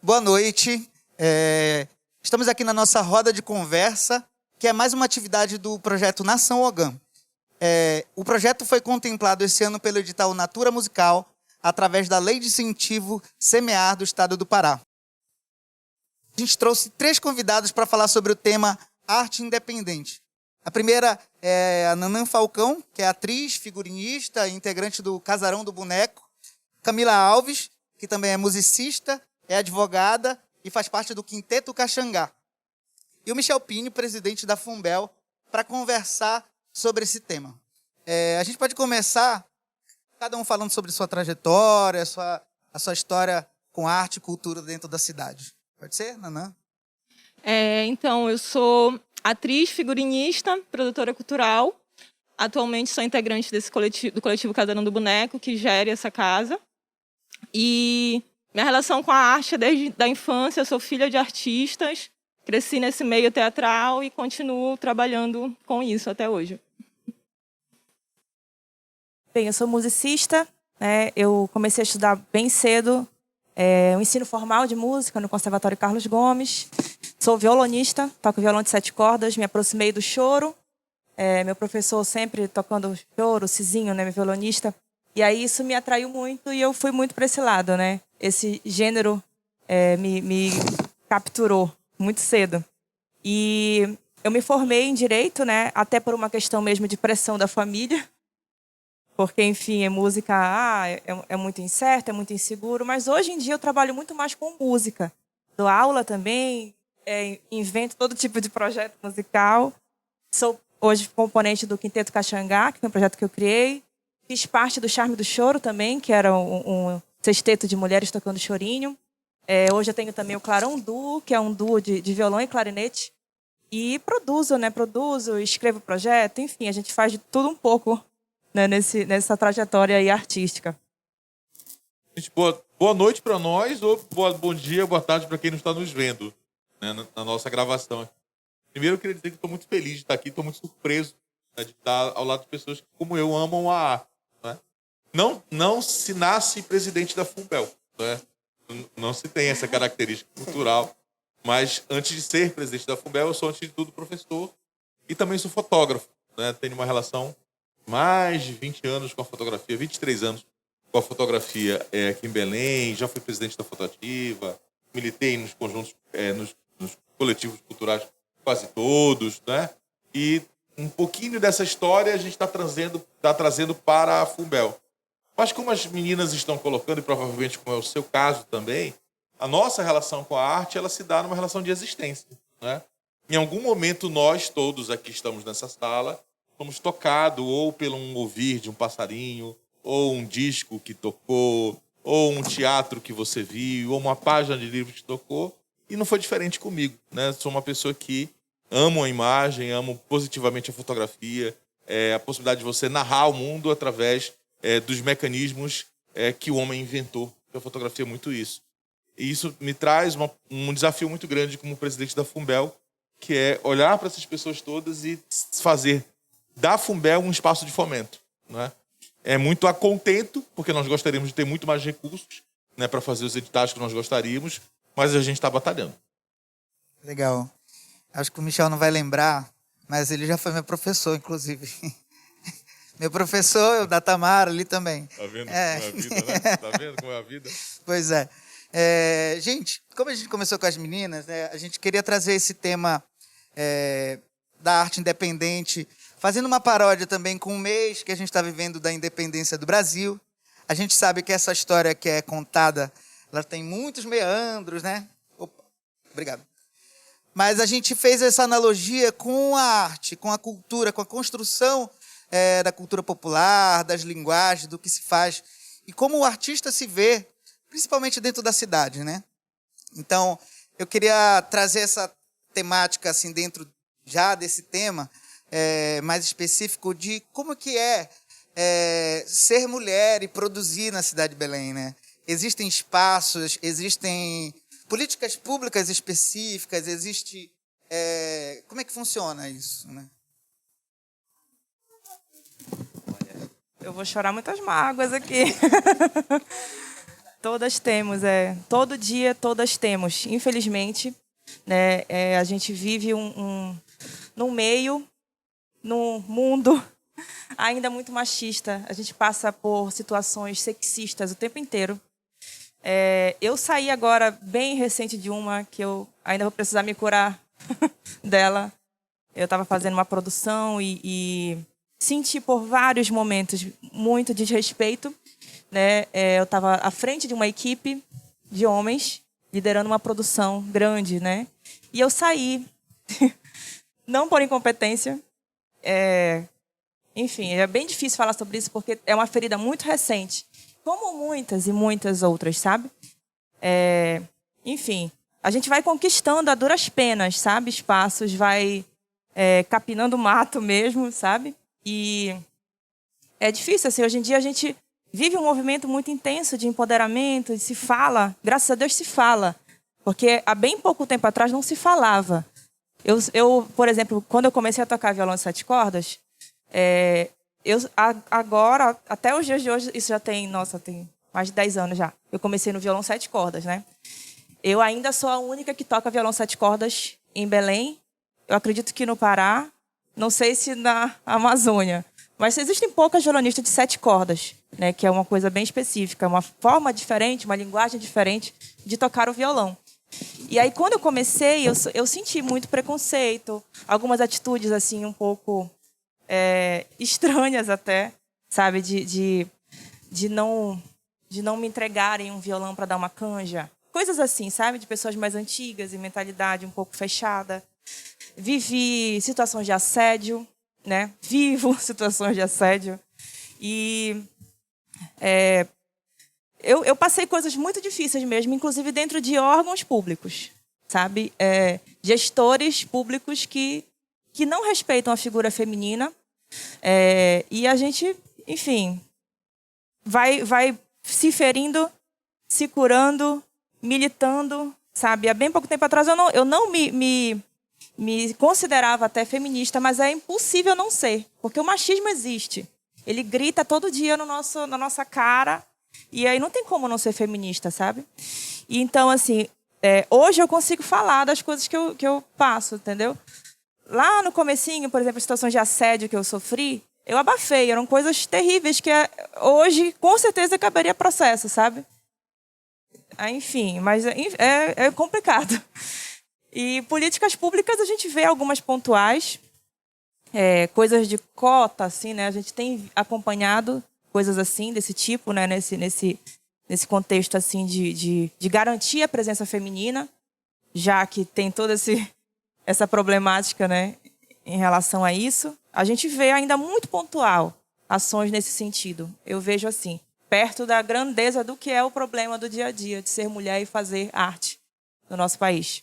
boa noite. Estamos aqui na nossa roda de conversa, que é mais uma atividade do projeto Nação Ogã. O projeto foi contemplado esse ano pelo edital Natura Musical, através da Lei de Incentivo Semear do Estado do Pará. A gente trouxe 3 convidados para falar sobre o tema Arte Independente. A primeira é a Nanã Falcão, que é atriz, figurinista e integrante do Casarão do Boneco. Camila Alves, que também é musicista, é advogada e faz parte do Quinteto Caxangá. E o Michel Pinho, presidente da Fumbel, para conversar sobre esse tema. A gente pode começar, cada um falando sobre sua trajetória, a sua história com arte e cultura dentro da cidade. Pode ser, Nanã? Então, eu sou atriz, figurinista, produtora cultural. Atualmente sou integrante do coletivo Casarão do Boneco, que gere essa casa. E minha relação com a arte é desde a infância. Eu sou filha de artistas, cresci nesse meio teatral e continuo trabalhando com isso até hoje. Bem, eu sou musicista, né? Eu comecei a estudar bem cedo o ensino formal de música no Conservatório Carlos Gomes. Sou violonista, toco violão de 7 cordas, me aproximei do choro. Meu professor sempre tocando choro, Cizinho, né, meu violonista. E aí isso me atraiu muito e eu fui muito para esse lado, né? Esse gênero me capturou muito cedo. E eu me formei em Direito, né? Até por uma questão mesmo de pressão da família. Porque, enfim, música é muito incerto, é muito inseguro. Mas hoje em dia eu trabalho muito mais com música. Dou aula também, invento todo tipo de projeto musical. Sou hoje componente do Quinteto Caxangá, que foi um projeto que eu criei. Fiz parte do Charme do Choro também, que era um sexteto de mulheres tocando chorinho. Hoje eu tenho também o Clarão Duo, que é um duo de violão e clarinete. E produzo, escrevo projeto, enfim, a gente faz de tudo um pouco, né, nessa trajetória aí artística. Gente, boa noite para nós, ou bom dia, boa tarde para quem não está nos vendo, né, na nossa gravação. Primeiro, eu queria dizer que estou muito feliz de estar aqui, estou muito surpreso, né, de estar ao lado de pessoas que, como eu, amam a arte. Né? Não se nasce presidente da Fumbel, né? Não se tem essa característica cultural, mas antes de ser presidente da Fumbel, eu sou, antes de tudo, professor e também sou fotógrafo. Né? Tenho uma relação mais de 20 anos com a fotografia, 23 anos com a fotografia aqui em Belém, já fui presidente da Fotoativa, militei nos conjuntos, nos coletivos culturais quase todos, né? E um pouquinho dessa história a gente está trazendo para a Fumbel. Mas como as meninas estão colocando, e provavelmente como é o seu caso também, a nossa relação com a arte ela se dá numa relação de existência. Né? Em algum momento, nós todos aqui estamos nessa sala, fomos tocados ou pelo ouvir de um passarinho, ou um disco que tocou, ou um teatro que você viu, ou uma página de livro que tocou, e não foi diferente comigo. Né? Sou uma pessoa que amo a imagem, amo positivamente a fotografia, a possibilidade de você narrar o mundo através dos mecanismos que o homem inventou. A fotografia é muito isso. E isso me traz um desafio muito grande como presidente da Fumbel, que é olhar para essas pessoas todas e fazer da Fumbel um espaço de fomento. Né? É muito a contento, porque nós gostaríamos de ter muito mais recursos, né, para fazer os editais que nós gostaríamos, mas a gente está batalhando. Legal. Acho que o Michel não vai lembrar, mas ele já foi meu professor, inclusive. Meu professor, o da Tamara, ali também. Tá vendo como é a vida, né? Tá vendo como é a vida? Pois é. Gente, como a gente começou com as meninas, né, a gente queria trazer esse tema da arte independente, fazendo uma paródia também com o mês que a gente está vivendo da independência do Brasil. A gente sabe que essa história que é contada, ela tem muitos meandros, né? Opa, obrigado. Mas a gente fez essa analogia com a arte, com a cultura, com a construção da cultura popular, das linguagens, do que se faz, e como o artista se vê, principalmente dentro da cidade, né? Então, eu queria trazer essa temática, assim, dentro já desse tema, mais específico, de como que é ser mulher e produzir na cidade de Belém, né? Existem espaços, existem políticas públicas específicas, existe... como é que funciona isso, né? Eu vou chorar muitas mágoas aqui. Todas temos, todo dia todas temos. Infelizmente, né, a gente vive num meio, num mundo ainda muito machista. A gente passa por situações sexistas o tempo inteiro. Eu saí agora bem recente de uma que eu ainda vou precisar me curar dela. Eu estava fazendo uma produção e senti por vários momentos muito desrespeito, né? Eu estava à frente de uma equipe de homens, liderando uma produção grande, né? E eu saí, não por incompetência. Enfim, é bem difícil falar sobre isso porque é uma ferida muito recente, como muitas e muitas outras, sabe? Enfim, a gente vai conquistando a duras penas, sabe? Espaços, vai capinando mato mesmo, sabe? E é difícil, assim, hoje em dia a gente vive um movimento muito intenso de empoderamento, e se fala, graças a Deus se fala, porque há bem pouco tempo atrás não se falava. Eu, por exemplo, quando eu comecei a tocar violão de 7 cordas, agora, até os dias de hoje, isso já tem mais de 10 anos já. Eu comecei no violão 7 cordas, né? Eu ainda sou a única que toca violão 7 cordas em Belém. Eu acredito que no Pará, não sei se na Amazônia, mas existem poucas violonistas de 7 cordas, né? Que é uma coisa bem específica, uma forma diferente, uma linguagem diferente de tocar o violão. E aí, quando eu comecei, eu senti muito preconceito, algumas atitudes assim um pouco estranhas até, sabe, de não me entregarem um violão para dar uma canja, coisas assim, sabe, de pessoas mais antigas e mentalidade um pouco fechada. Vivi situações de assédio, né? Vivo situações de assédio e eu passei coisas muito difíceis mesmo, inclusive dentro de órgãos públicos, sabe, gestores públicos que não respeitam a figura feminina. E a gente, enfim, vai se ferindo, se curando, militando, sabe? Há bem pouco tempo atrás eu não me considerava até feminista, mas é impossível não ser, porque o machismo existe. Ele grita todo dia na nossa cara, e aí não tem como não ser feminista, sabe? E então, assim, hoje eu consigo falar das coisas que eu passo, entendeu? Lá no comecinho, por exemplo, situações de assédio que eu sofri, eu abafei. Eram coisas terríveis que hoje, com certeza, caberia processo, sabe? Enfim, mas é complicado. E políticas públicas a gente vê algumas pontuais, coisas de cota, assim, né? A gente tem acompanhado coisas assim, desse tipo, né? Nesse contexto assim, de garantir a presença feminina, já que tem toda essa problemática, né, em relação a isso. A gente vê ainda muito pontual ações nesse sentido. Eu vejo assim, perto da grandeza do que é o problema do dia a dia, de ser mulher e fazer arte no nosso país.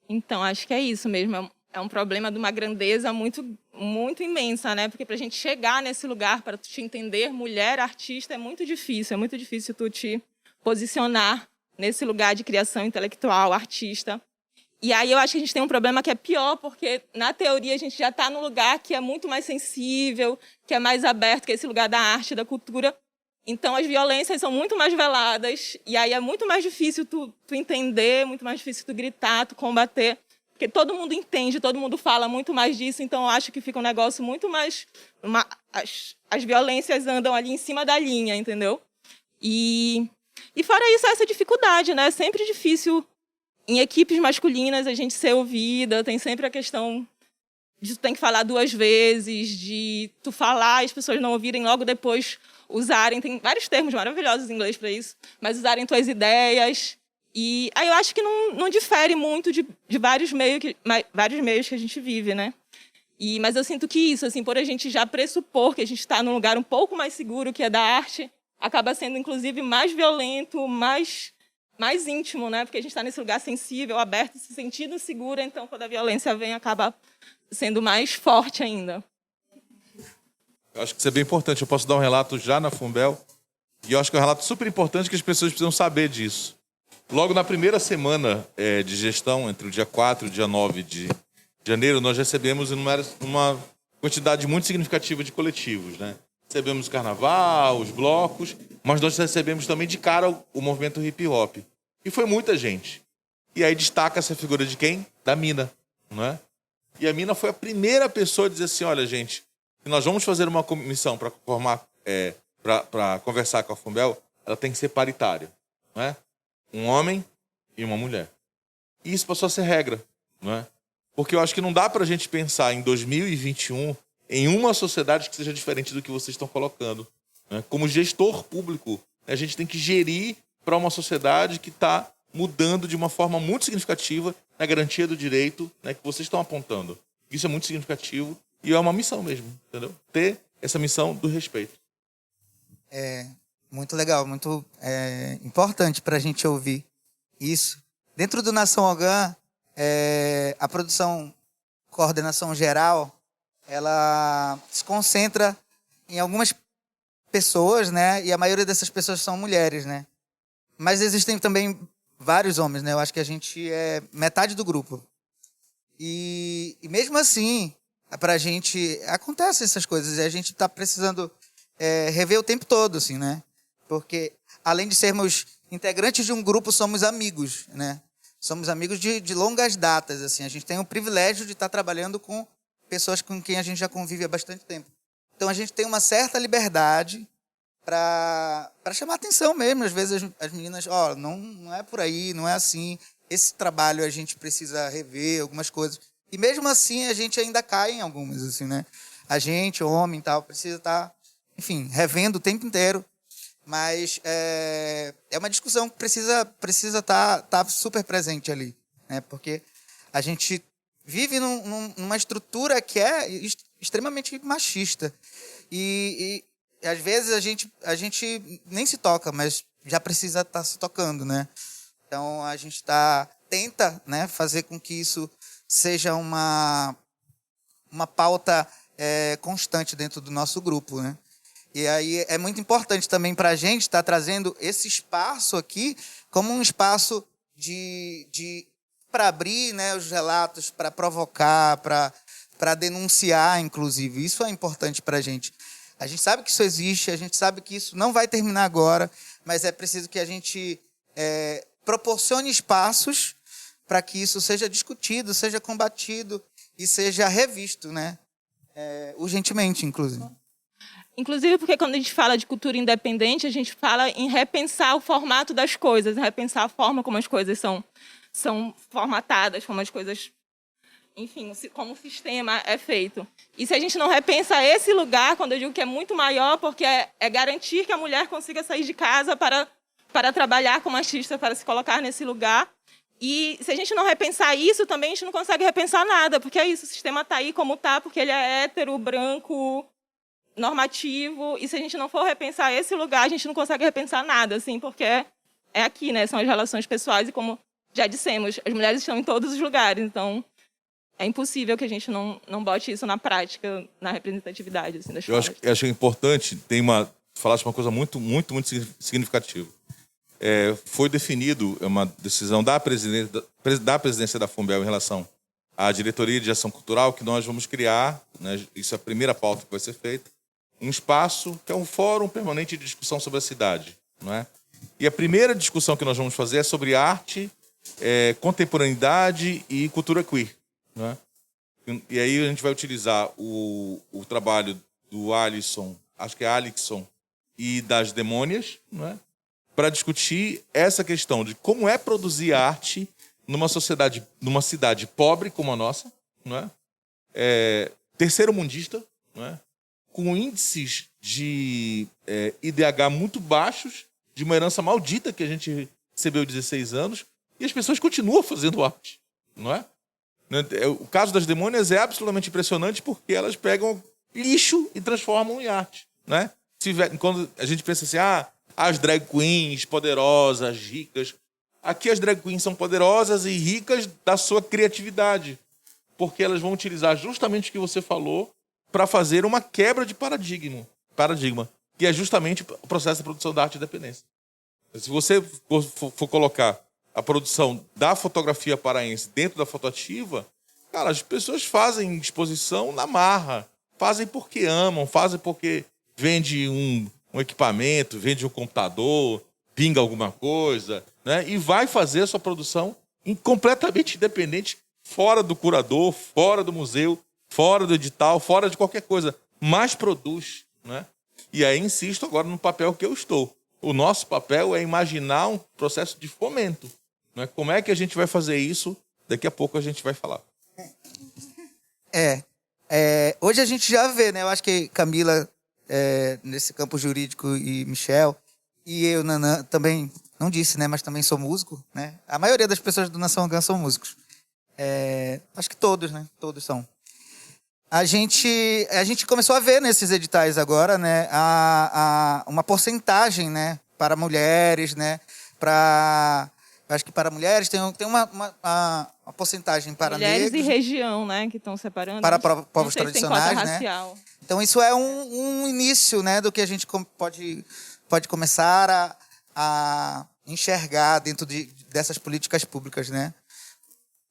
Então, acho que é isso mesmo. É um problema de uma grandeza muito, muito imensa, né? Porque para a gente chegar nesse lugar, para tu te entender mulher artista, é muito difícil tu te posicionar nesse lugar de criação intelectual, artista. E aí eu acho que a gente tem um problema que é pior, porque na teoria a gente já está num lugar que é muito mais sensível, que é mais aberto, que é esse lugar da arte, da cultura. Então as violências são muito mais veladas, e aí é muito mais difícil tu entender, muito mais difícil tu gritar, tu combater, porque todo mundo entende, todo mundo fala muito mais disso, então eu acho que fica um negócio muito mais... As violências andam ali em cima da linha, entendeu? E fora isso, essa dificuldade, né? É sempre difícil... Em equipes masculinas, a gente ser ouvida, tem sempre a questão de tu tem que falar 2 vezes, de tu falar e as pessoas não ouvirem, logo depois usarem, tem vários termos maravilhosos em inglês para isso, mas usarem tuas ideias. E aí eu acho que não difere muito de vários meios que a gente vive, né? Mas eu sinto que isso, assim, por a gente já pressupor que a gente está num lugar um pouco mais seguro, que é da arte, acaba sendo, inclusive, mais violento, mais íntimo, né? Porque a gente está nesse lugar sensível, aberto, se sentindo segura, então, quando a violência vem, acaba sendo mais forte ainda. Eu acho que isso é bem importante. Eu posso dar um relato já na Fumbel, e eu acho que é um relato super importante que as pessoas precisam saber disso. Logo na primeira semana de gestão, entre o dia 4 e o dia 9 de janeiro, nós recebemos uma quantidade muito significativa de coletivos, né? Recebemos o carnaval, os blocos, mas nós recebemos também de cara o movimento hip hop. E foi muita gente. E aí destaca essa figura de quem? Da Mina, não é? E a Mina foi a primeira pessoa a dizer assim, olha, gente, se nós vamos fazer uma comissão para formar, para conversar com a Fumbel, ela tem que ser paritária, não é? Um homem e uma mulher. E isso passou a ser regra, não é? Porque eu acho que não dá para a gente pensar em 2021 em uma sociedade que seja diferente do que vocês estão colocando, né? Como gestor público, a gente tem que gerir para uma sociedade que está mudando de uma forma muito significativa na garantia do direito, né, que vocês estão apontando. Isso é muito significativo e é uma missão mesmo, entendeu? Ter essa missão do respeito. É muito legal, muito importante para a gente ouvir isso. Dentro do Nação Ogã, a coordenação geral, ela se concentra em algumas pessoas, né? E a maioria dessas pessoas são mulheres, né? Mas existem também vários homens, né? Eu acho que a gente é metade do grupo. E mesmo assim, pra gente, acontecem essas coisas e a gente tá precisando rever o tempo todo, assim, né? Porque, além de sermos integrantes de um grupo, somos amigos, né? Somos amigos de longas datas, assim. A gente tem o privilégio de estar trabalhando com pessoas com quem a gente já convive há bastante tempo. Então, a gente tem uma certa liberdade para chamar atenção mesmo. Às vezes, as meninas, não é por aí, não é assim. Esse trabalho a gente precisa rever algumas coisas. E mesmo assim, a gente ainda cai em algumas, assim, né? A gente, homem e tal, precisa estar, enfim, revendo o tempo inteiro. Mas é uma discussão que precisa estar super presente ali, né? Porque a gente vive numa estrutura que é extremamente machista. E às vezes a gente nem se toca, mas já precisa estar se tocando, né? Então a gente tenta, né, fazer com que isso seja uma pauta constante dentro do nosso grupo, né? E aí é muito importante também para a gente estar trazendo esse espaço aqui como um espaço para abrir, né, os relatos, para provocar, para denunciar, inclusive. Isso é importante para a gente. A gente sabe que isso existe, a gente sabe que isso não vai terminar agora, mas é preciso que a gente proporcione espaços para que isso seja discutido, seja combatido e seja revisto, né? Urgentemente, inclusive. Inclusive porque quando a gente fala de cultura independente, a gente fala em repensar o formato das coisas, repensar a forma como as coisas são formatadas, como as coisas, enfim, como o sistema é feito. E se a gente não repensa esse lugar, quando eu digo que é muito maior, porque é garantir que a mulher consiga sair de casa para trabalhar como artista, para se colocar nesse lugar. E se a gente não repensar isso, também a gente não consegue repensar nada, porque é isso, o sistema está aí como está, porque ele é hétero, branco, normativo, e se a gente não for repensar esse lugar, a gente não consegue repensar nada, assim, porque é aqui, né? São as relações pessoais e, como já dissemos, as mulheres estão em todos os lugares, então é impossível que a gente não bote isso na prática, na representatividade, assim, das falas. Eu acho importante, falaste uma coisa muito, muito, muito significativa. Foi definido uma decisão da presidência da Fumbel em relação à diretoria de ação cultural que nós vamos criar, né, isso é a primeira pauta que vai ser feita, um espaço que é um fórum permanente de discussão sobre a cidade, não é? E a primeira discussão que nós vamos fazer é sobre arte, contemporaneidade e cultura queer, não é? E aí a gente vai utilizar o trabalho do Alisson, acho que é Alixson, e das Demônias, não é? Para discutir essa questão de como é produzir arte numa sociedade, numa cidade pobre como a nossa, não é? Terceiro-mundista, não é? Com índices de IDH muito baixos, de uma herança maldita que a gente recebeu 16 anos, e as pessoas continuam fazendo arte, não é? O caso das Demônias é absolutamente impressionante porque elas pegam lixo e transformam em arte, né? Quando a gente pensa assim, as drag queens poderosas, ricas, aqui as drag queens são poderosas e ricas da sua criatividade, porque elas vão utilizar justamente o que você falou para fazer uma quebra de paradigma, que é justamente o processo de produção da arte independência. Se você for colocar a produção da fotografia paraense dentro da fotoativa, cara, as pessoas fazem exposição na marra, fazem porque amam, fazem porque vende um equipamento, vende um computador, pinga alguma coisa, né? E vai fazer a sua produção completamente independente, fora do curador, fora do museu, fora do edital, fora de qualquer coisa, mas produz, né? E aí insisto agora no papel que eu estou. O nosso papel é imaginar um processo de fomento, né? Como é que a gente vai fazer isso? Daqui a pouco a gente vai falar. Hoje a gente já vê, né? Eu acho que Camila, nesse campo jurídico, e Michel, e eu, Nanã, também, não disse, né? Mas também sou músico, né? A maioria das pessoas do Nação Orgã são músicos. Acho que todos, né? Todos são. A gente começou a ver nesses editais agora, né? Uma porcentagem, né? Para mulheres, né? Acho que para mulheres tem uma porcentagem para Mulheres negros. e região, né, que estão separando. Para povos não sei tradicionais, se tem cota né? racial. Então isso é um início, né, do que a gente pode começar a enxergar dentro dessas políticas públicas, né?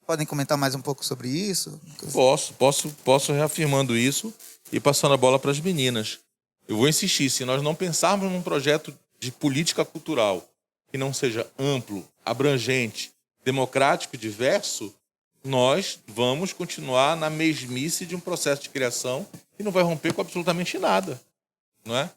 Podem comentar mais um pouco sobre isso? Posso reafirmando isso e passando a bola para as meninas. Eu vou insistir, se nós não pensarmos num projeto de política cultural que não seja amplo, abrangente, democrático e diverso, nós vamos continuar na mesmice de um processo de criação que não vai romper com absolutamente nada, não é?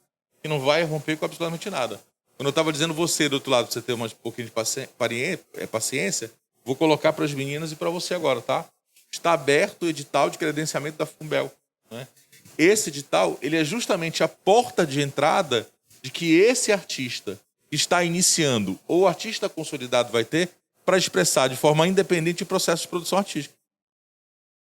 Que não vai romper com absolutamente nada. Quando eu estava dizendo você do outro lado, você ter um pouquinho de paciência, vou colocar para as meninas e para você agora, tá? Está aberto o edital de credenciamento da Fumbel, né? Esse edital, ele é justamente a porta de entrada de que esse artista que está iniciando ou artista consolidado vai ter para expressar de forma independente o processo de produção artística.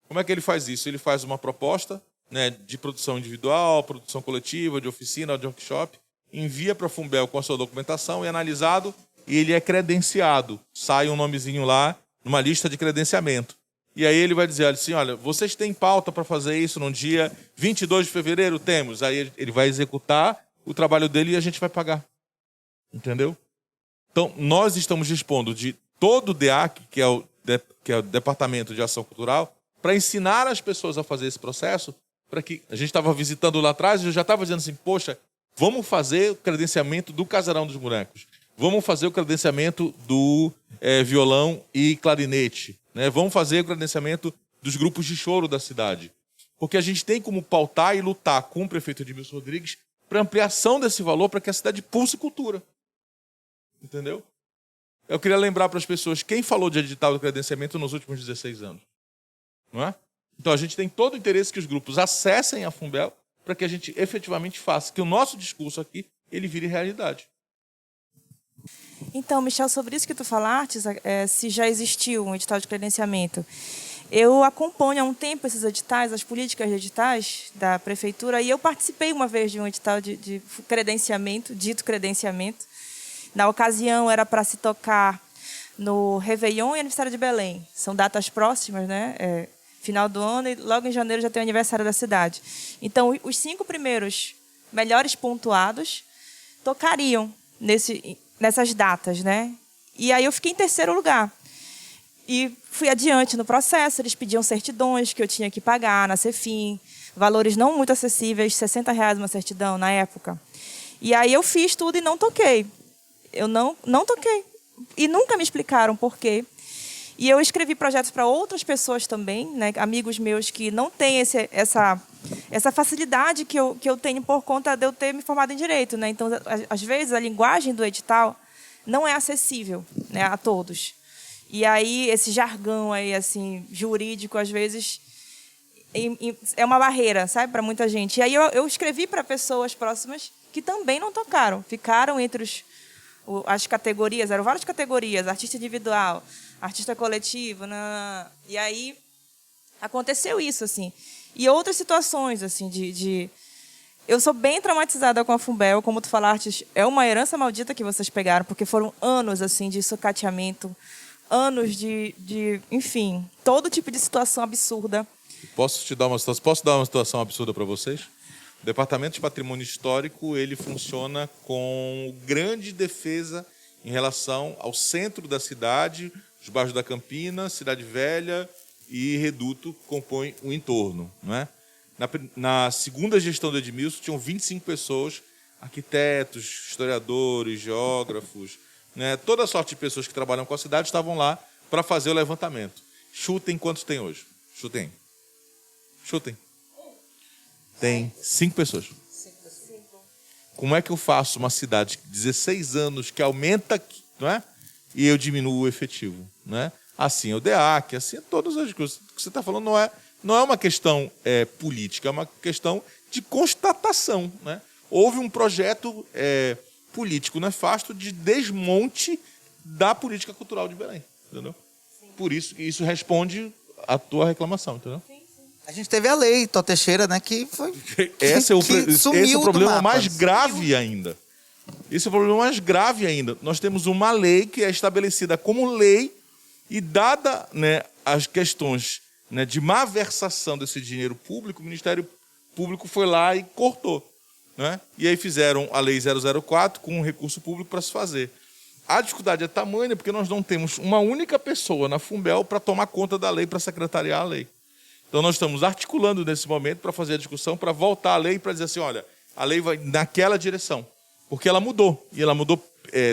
Como é que ele faz isso? Ele faz uma proposta, né, de produção individual, produção coletiva, de oficina, de workshop, envia para a Fumbel com a sua documentação, é analisado e ele é credenciado. Sai um nomezinho lá numa lista de credenciamento. E aí ele vai dizer assim, olha, vocês têm pauta para fazer isso no dia 22 de fevereiro? Temos. Aí ele vai executar o trabalho dele e a gente vai pagar. Entendeu? Então, nós estamos dispondo de todo o DEAC, que é o Departamento de Ação Cultural, para ensinar as pessoas a fazer esse processo, para que a gente estava visitando lá atrás e eu já estava dizendo assim, poxa, vamos fazer o credenciamento do Casarão dos Bonecos, vamos fazer o credenciamento do violão e clarinete, né? Vamos fazer o credenciamento dos grupos de choro da cidade, porque a gente tem como pautar e lutar com o prefeito Edmilson Rodrigues para ampliação desse valor, para que a cidade pulse cultura. Entendeu? Eu queria lembrar para as pessoas quem falou de edital de credenciamento nos últimos 16 anos. Não é? Então a gente tem todo o interesse que os grupos acessem a Fumbel para que a gente efetivamente faça, que o nosso discurso aqui ele vire realidade. Então, Michel, sobre isso que tu falaste, se já existiu um edital de credenciamento, eu acompanho há um tempo esses editais, as políticas de editais da prefeitura, e eu participei uma vez de um edital de credenciamento, dito credenciamento. Na ocasião, era para se tocar no Réveillon e aniversário de Belém. São datas próximas, né? Final do ano e logo em janeiro já tem o aniversário da cidade. Então, os 5 primeiros melhores pontuados tocariam nessas datas, né? E aí eu fiquei em terceiro lugar. E fui adiante no processo, eles pediam certidões que eu tinha que pagar na Cefim, valores não muito acessíveis, R$60 uma certidão na época. E aí eu fiz tudo e não toquei. Eu não toquei. E nunca me explicaram por quê. E eu escrevi projetos para outras pessoas também, né? Amigos meus que não têm essa facilidade que eu tenho por conta de eu ter me formado em Direito, né? Então, às vezes, a linguagem do edital não é acessível, né, a todos. E aí, esse jargão aí, assim, jurídico, às vezes, é uma barreira, sabe, para muita gente. E aí eu escrevi para pessoas próximas que também não tocaram. Ficaram entre as categorias, eram várias categorias, artista individual, artista coletivo, e aí aconteceu isso, assim. E outras situações, assim, eu sou bem traumatizada com a Fumbel, como tu falaste, é uma herança maldita que vocês pegaram, porque foram anos, assim, de sucateamento, anos enfim, todo tipo de situação absurda. Posso dar uma situação absurda para vocês? O Departamento de Patrimônio Histórico, ele funciona com grande defesa em relação ao centro da cidade, os bairros da Campina, Cidade Velha e Reduto compõem o entorno, não é? Na segunda gestão do Edmilson, tinham 25 pessoas arquitetos, historiadores, geógrafos, né? Toda sorte de pessoas que trabalham com a cidade estavam lá para fazer o levantamento. Chutem quantos tem hoje. Chutem. Tem 5 pessoas. Como é que eu faço uma cidade de 16 anos que aumenta, não é? E eu diminuo o efetivo, né? Assim é o DEAC, assim é todas as coisas. O que você está falando não é uma questão política, é uma questão de constatação, né? Houve um projeto político nefasto de desmonte da política cultural de Belém, entendeu? Sim. Por isso responde à tua reclamação, entendeu? Sim. A gente teve a lei Tó Teixeira, né, que foi... Esse é o problema mais grave sumiu. ainda. Esse é o problema mais grave ainda. Nós temos uma lei que é estabelecida como lei e dada, né, as questões, né, de má versação desse dinheiro público, o Ministério Público foi lá e cortou, né? E aí fizeram a Lei 004 com um recurso público para se fazer. A dificuldade é tamanha porque nós não temos uma única pessoa na Fumbel para tomar conta da lei, para secretariar a lei. Então, nós estamos articulando nesse momento para fazer a discussão, para voltar à lei e para dizer assim, olha, a lei vai naquela direção. Porque ela mudou. E ela mudou,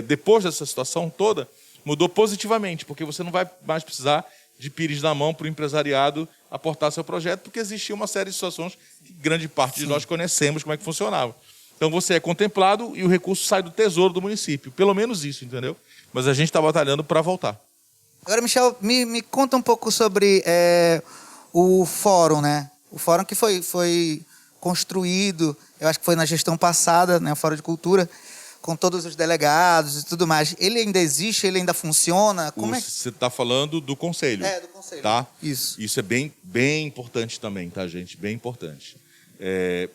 depois dessa situação toda, mudou positivamente, porque você não vai mais precisar de pires na mão para o empresariado aportar seu projeto, porque existia uma série de situações que grande parte de nós conhecemos como é que funcionava. Então, você é contemplado e o recurso sai do tesouro do município. Pelo menos isso, entendeu? Mas a gente está batalhando para voltar. Agora, Michel, me conta um pouco sobre... o fórum, né? O fórum que foi construído, eu acho que foi na gestão passada, né? O Fórum de Cultura, com todos os delegados e tudo mais. Ele ainda existe? Ele ainda funciona? Como Você está falando do Conselho. Do Conselho. Tá? Isso. Isso é bem importante também, tá, gente? Bem importante.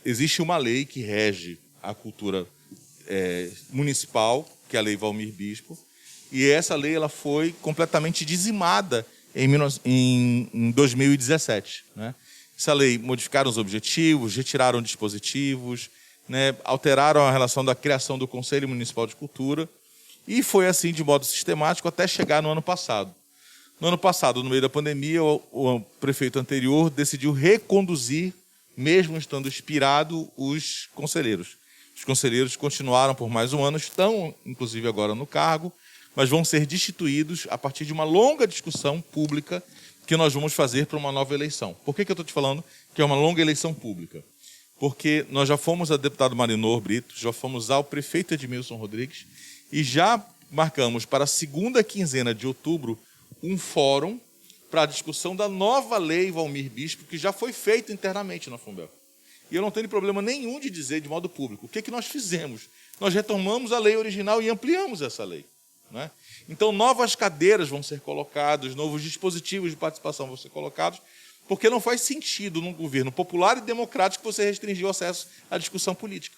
Existe uma lei que rege a cultura municipal, que é a Lei Valmir Bispo, e essa lei ela foi completamente dizimada em 2017. Né? Essa lei modificaram os objetivos, retiraram dispositivos, né? Alteraram a relação da criação do Conselho Municipal de Cultura e foi assim de modo sistemático até chegar no ano passado. No ano passado, no meio da pandemia, o prefeito anterior decidiu reconduzir, mesmo estando expirado, os conselheiros. Os conselheiros continuaram por mais um ano, estão inclusive agora no cargo, mas vão ser destituídos a partir de uma longa discussão pública que nós vamos fazer para uma nova eleição. Por que eu estou te falando que é uma longa eleição pública? Porque nós já fomos ao deputado Marinor Brito, já fomos ao prefeito Edmilson Rodrigues e já marcamos para a segunda quinzena de outubro um fórum para a discussão da nova lei Valmir Bispo, que já foi feita internamente na Fumbel. E eu não tenho problema nenhum de dizer de modo público. O que nós fizemos? Nós retomamos a lei original e ampliamos essa lei. Né? Então, novas cadeiras vão ser colocadas, novos dispositivos de participação vão ser colocados, porque não faz sentido num governo popular e democrático você restringir o acesso à discussão política.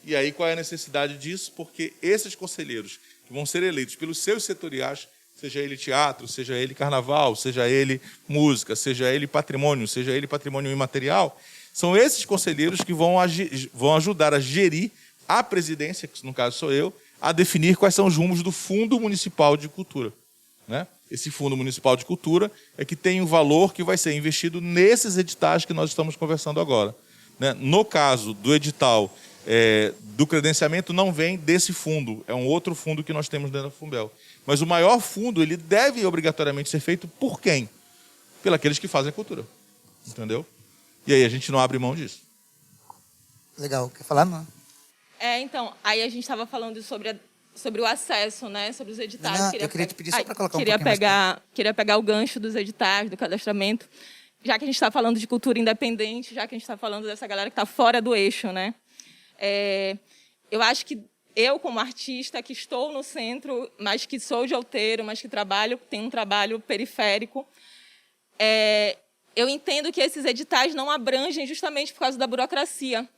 E aí, qual é a necessidade disso? Porque esses conselheiros que vão ser eleitos pelos seus setoriais, seja ele teatro, seja ele carnaval, seja ele música, seja ele patrimônio imaterial, são esses conselheiros que vão ajudar a gerir a presidência, que no caso sou eu, a definir quais são os rumos do Fundo Municipal de Cultura. Né? Esse Fundo Municipal de Cultura é que tem o valor que vai ser investido nesses editais que nós estamos conversando agora. Né? No caso do edital do credenciamento, não vem desse fundo, é um outro fundo que nós temos dentro da Fumbel. Mas o maior fundo, ele deve obrigatoriamente ser feito por quem? Pelos que fazem a cultura. Entendeu? E aí a gente não abre mão disso. Legal. Quer falar, não? Então, aí a gente estava falando sobre o acesso, né? Sobre os editais. Não, eu queria te pedir só para colocar um pouquinho Queria pegar o gancho dos editais, do cadastramento. Já que a gente está falando de cultura independente, já que a gente está falando dessa galera que está fora do eixo, né? Eu acho que eu, como artista, que estou no centro, mas que sou de Outeiro, mas que tenho um trabalho periférico, eu entendo que esses editais não abrangem justamente por causa da burocracia.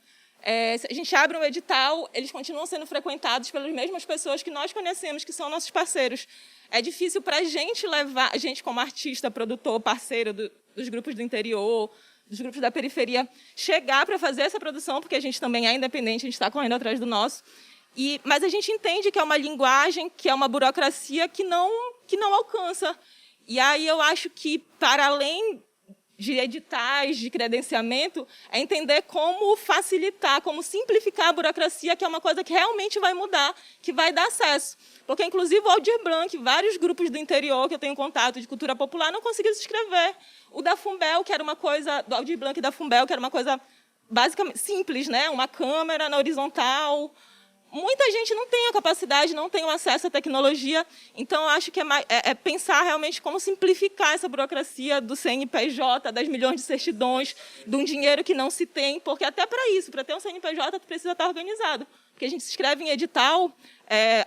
Se a gente abre um edital, eles continuam sendo frequentados pelas mesmas pessoas que nós conhecemos, que são nossos parceiros. É difícil para a gente levar, a gente como artista, produtor, parceiro dos grupos do interior, dos grupos da periferia, chegar para fazer essa produção, porque a gente também é independente, a gente está correndo atrás do nosso. Mas a gente entende que é uma linguagem, que é uma burocracia que não alcança. E aí eu acho que, para além de editais, de credenciamento, é entender como facilitar, como simplificar a burocracia, que é uma coisa que realmente vai mudar, que vai dar acesso. Porque, inclusive, o Aldir Blanc, vários grupos do interior que eu tenho contato de cultura popular, não conseguiram se inscrever. O da Fumbel, que era uma coisa, do Aldir Blanc e da Fumbel, que era uma coisa basicamente simples, né? Uma câmera na horizontal. Muita gente não tem a capacidade, não tem o acesso à tecnologia. Então, eu acho que é pensar realmente como simplificar essa burocracia do CNPJ, das milhões de certidões, de um dinheiro que não se tem, porque até para isso, para ter um CNPJ, tu precisa estar organizado. Porque a gente se inscreve em edital,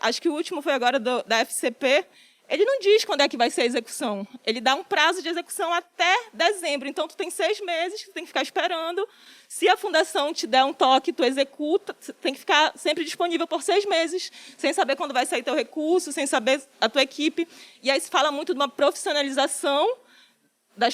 acho que o último foi agora da FCP, ele não diz quando é que vai ser a execução. Ele dá um prazo de execução até dezembro. Então, tu tem 6 meses, tu tem que ficar esperando. Se a fundação te der um toque, tu executa, tem que ficar sempre disponível por 6 meses, sem saber quando vai sair teu recurso, sem saber a tua equipe. E aí se fala muito de uma profissionalização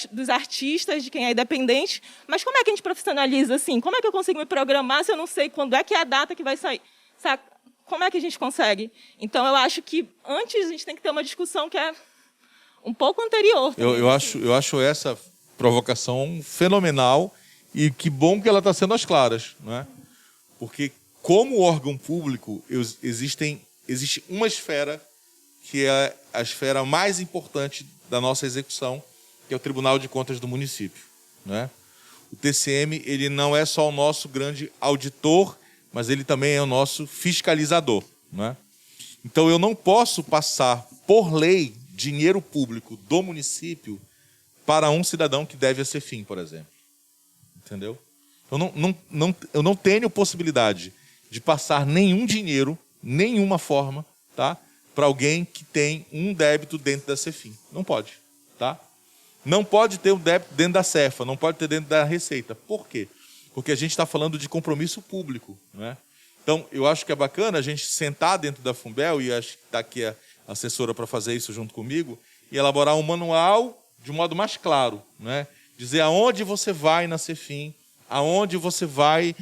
dos artistas, de quem é independente. Mas como é que a gente profissionaliza assim? Como é que eu consigo me programar se eu não sei quando é que é a data que vai sair? Sabe? Como é que a gente consegue? Então, eu acho que antes a gente tem que ter uma discussão que é um pouco anterior. Eu acho essa provocação fenomenal e que bom que ela está sendo às claras, não é? Porque, como órgão público, existe uma esfera que é a esfera mais importante da nossa execução, que é o Tribunal de Contas do município, não é? O TCM, ele não é só o nosso grande auditor, mas ele também é o nosso fiscalizador, né? Então, eu não posso passar, por lei, dinheiro público do município para um cidadão que deve a Cefim, por exemplo. Entendeu? Eu não tenho possibilidade de passar nenhum dinheiro, nenhuma forma, tá, para alguém que tem um débito dentro da Cefim. Não pode. Tá? Não pode ter um débito dentro da Cefa, não pode ter dentro da Receita. Por quê? Porque a gente está falando de compromisso público, né? Então, eu acho que é bacana a gente sentar dentro da Fumbel, e acho que está aqui a assessora para fazer isso junto comigo, e elaborar um manual de um modo mais claro, né? Dizer aonde você vai na Cefim, aonde você vai,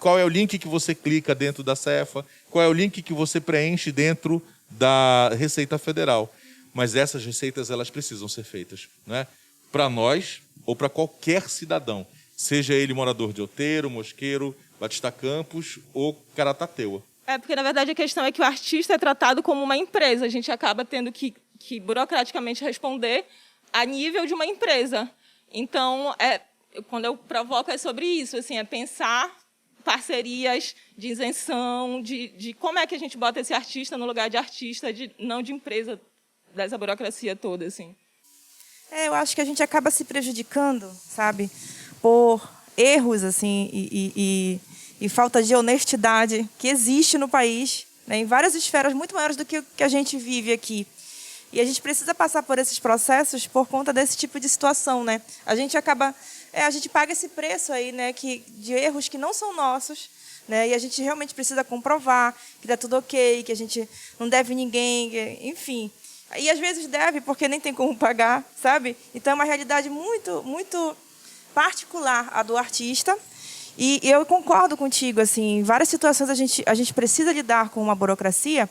qual é o link que você clica dentro da Cefa, qual é o link que você preenche dentro da Receita Federal. Mas essas receitas, elas precisam ser feitas, né? Para nós ou para qualquer cidadão. Seja ele morador de Outeiro, Mosqueiro, Batista Campos ou Caratateuá. Porque, na verdade, a questão é que o artista é tratado como uma empresa. A gente acaba tendo que burocraticamente responder a nível de uma empresa. Então, quando eu provoco é sobre isso, assim, é pensar parcerias de isenção, de como é que a gente bota esse artista no lugar de artista, não de empresa, dessa burocracia toda, assim. Eu acho que a gente acaba se prejudicando, sabe, por erros assim e falta de honestidade que existe no país, né, em várias esferas muito maiores do que o que a gente vive aqui. E a gente precisa passar por esses processos por conta desse tipo de situação, né? A gente acaba, a gente paga esse preço aí, né, de erros que não são nossos, né? E a gente realmente precisa comprovar que dá tudo ok, que a gente não deve ninguém, enfim. E às vezes deve porque nem tem como pagar, sabe? Então é uma realidade muito, muito particular a do artista. E eu concordo contigo, assim, em várias situações a gente precisa lidar com uma burocracia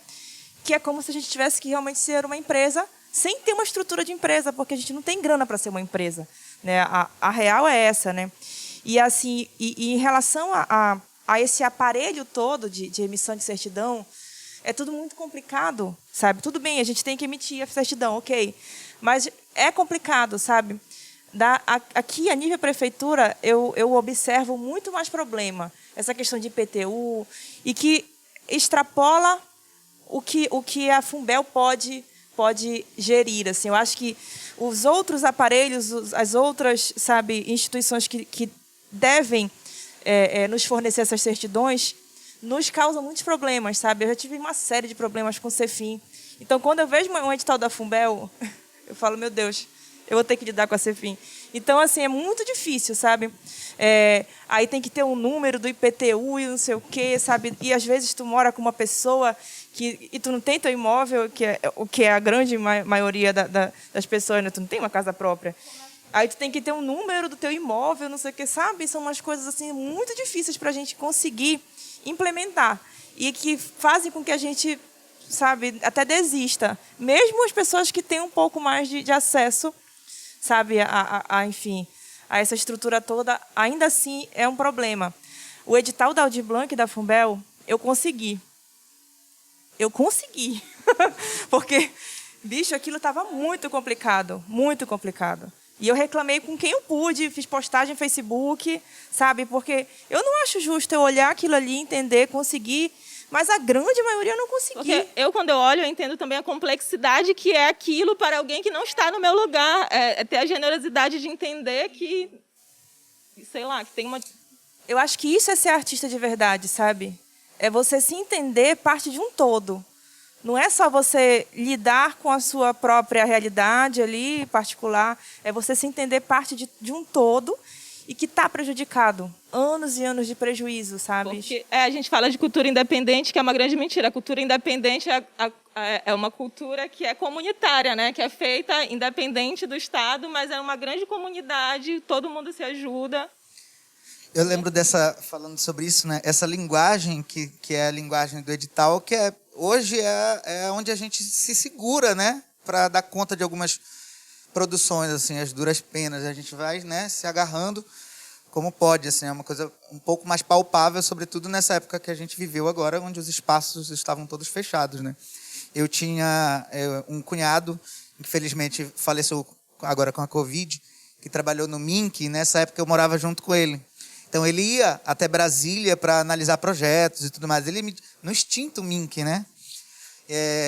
que é como se a gente tivesse que realmente ser uma empresa sem ter uma estrutura de empresa, porque a gente não tem grana para ser uma empresa, né? A real é essa, né? E assim, e em relação a esse aparelho todo de emissão de certidão, é tudo muito complicado, sabe? Tudo bem, a gente tem que emitir a certidão, ok, mas é complicado, sabe? Aqui, a nível prefeitura, eu observo muito mais problema, essa questão de IPTU, e que extrapola o que a Fumbel pode gerir. Assim. Eu acho que os outros aparelhos, as outras, sabe, instituições que devem nos fornecer essas certidões, nos causam muitos problemas, sabe? Eu já tive uma série de problemas com o Cefim. Então, quando eu vejo um edital da Fumbel, eu falo, meu Deus, eu vou ter que lidar com a Cefim. Então, assim, é muito difícil, sabe? Aí tem que ter um número do IPTU e não sei o quê, sabe? E, às vezes, tu mora com uma pessoa e tu não tem teu imóvel, o que é a grande maioria das pessoas, né? Tu não tem uma casa própria. Aí tu tem que ter um número do teu imóvel, não sei o quê, sabe? São umas coisas, assim, muito difíceis para a gente conseguir implementar e que fazem com que a gente, sabe, até desista. Mesmo as pessoas que têm um pouco mais de acesso, sabe, enfim, a essa estrutura toda, ainda assim é um problema. O edital da Aldir Blanc e da Fumbel, eu consegui. Porque, bicho, aquilo estava muito complicado, muito complicado. E eu reclamei com quem eu pude, fiz postagem no Facebook, sabe? Porque eu não acho justo eu olhar aquilo ali, entender, conseguir, mas a grande maioria eu não consegui. Porque quando eu olho, eu entendo também a complexidade que é aquilo para alguém que não está no meu lugar. É ter a generosidade de entender que, sei lá, que tem uma... Eu acho que isso é ser artista de verdade, sabe? É você se entender parte de um todo. Não é só você lidar com a sua própria realidade ali, particular. É você se entender parte de um todo e que está prejudicado. Anos e anos de prejuízo, sabe? Porque a gente fala de cultura independente, que é uma grande mentira. A cultura independente é uma cultura que é comunitária, né? Que é feita independente do Estado, mas é uma grande comunidade, todo mundo se ajuda. Eu lembro falando sobre isso, né? Essa linguagem que é a linguagem do edital, que hoje é onde a gente se segura, né? Para dar conta de algumas produções, assim, as duras penas. A gente vai, né, se agarrando como pode, assim, é uma coisa um pouco mais palpável, sobretudo nessa época que a gente viveu agora, onde os espaços estavam todos fechados, né? Eu tinha um cunhado, infelizmente faleceu agora com a Covid, que trabalhou no MINC, e nessa época eu morava junto com ele. Então, ele ia até Brasília para analisar projetos e tudo mais. No extinto MINC, né?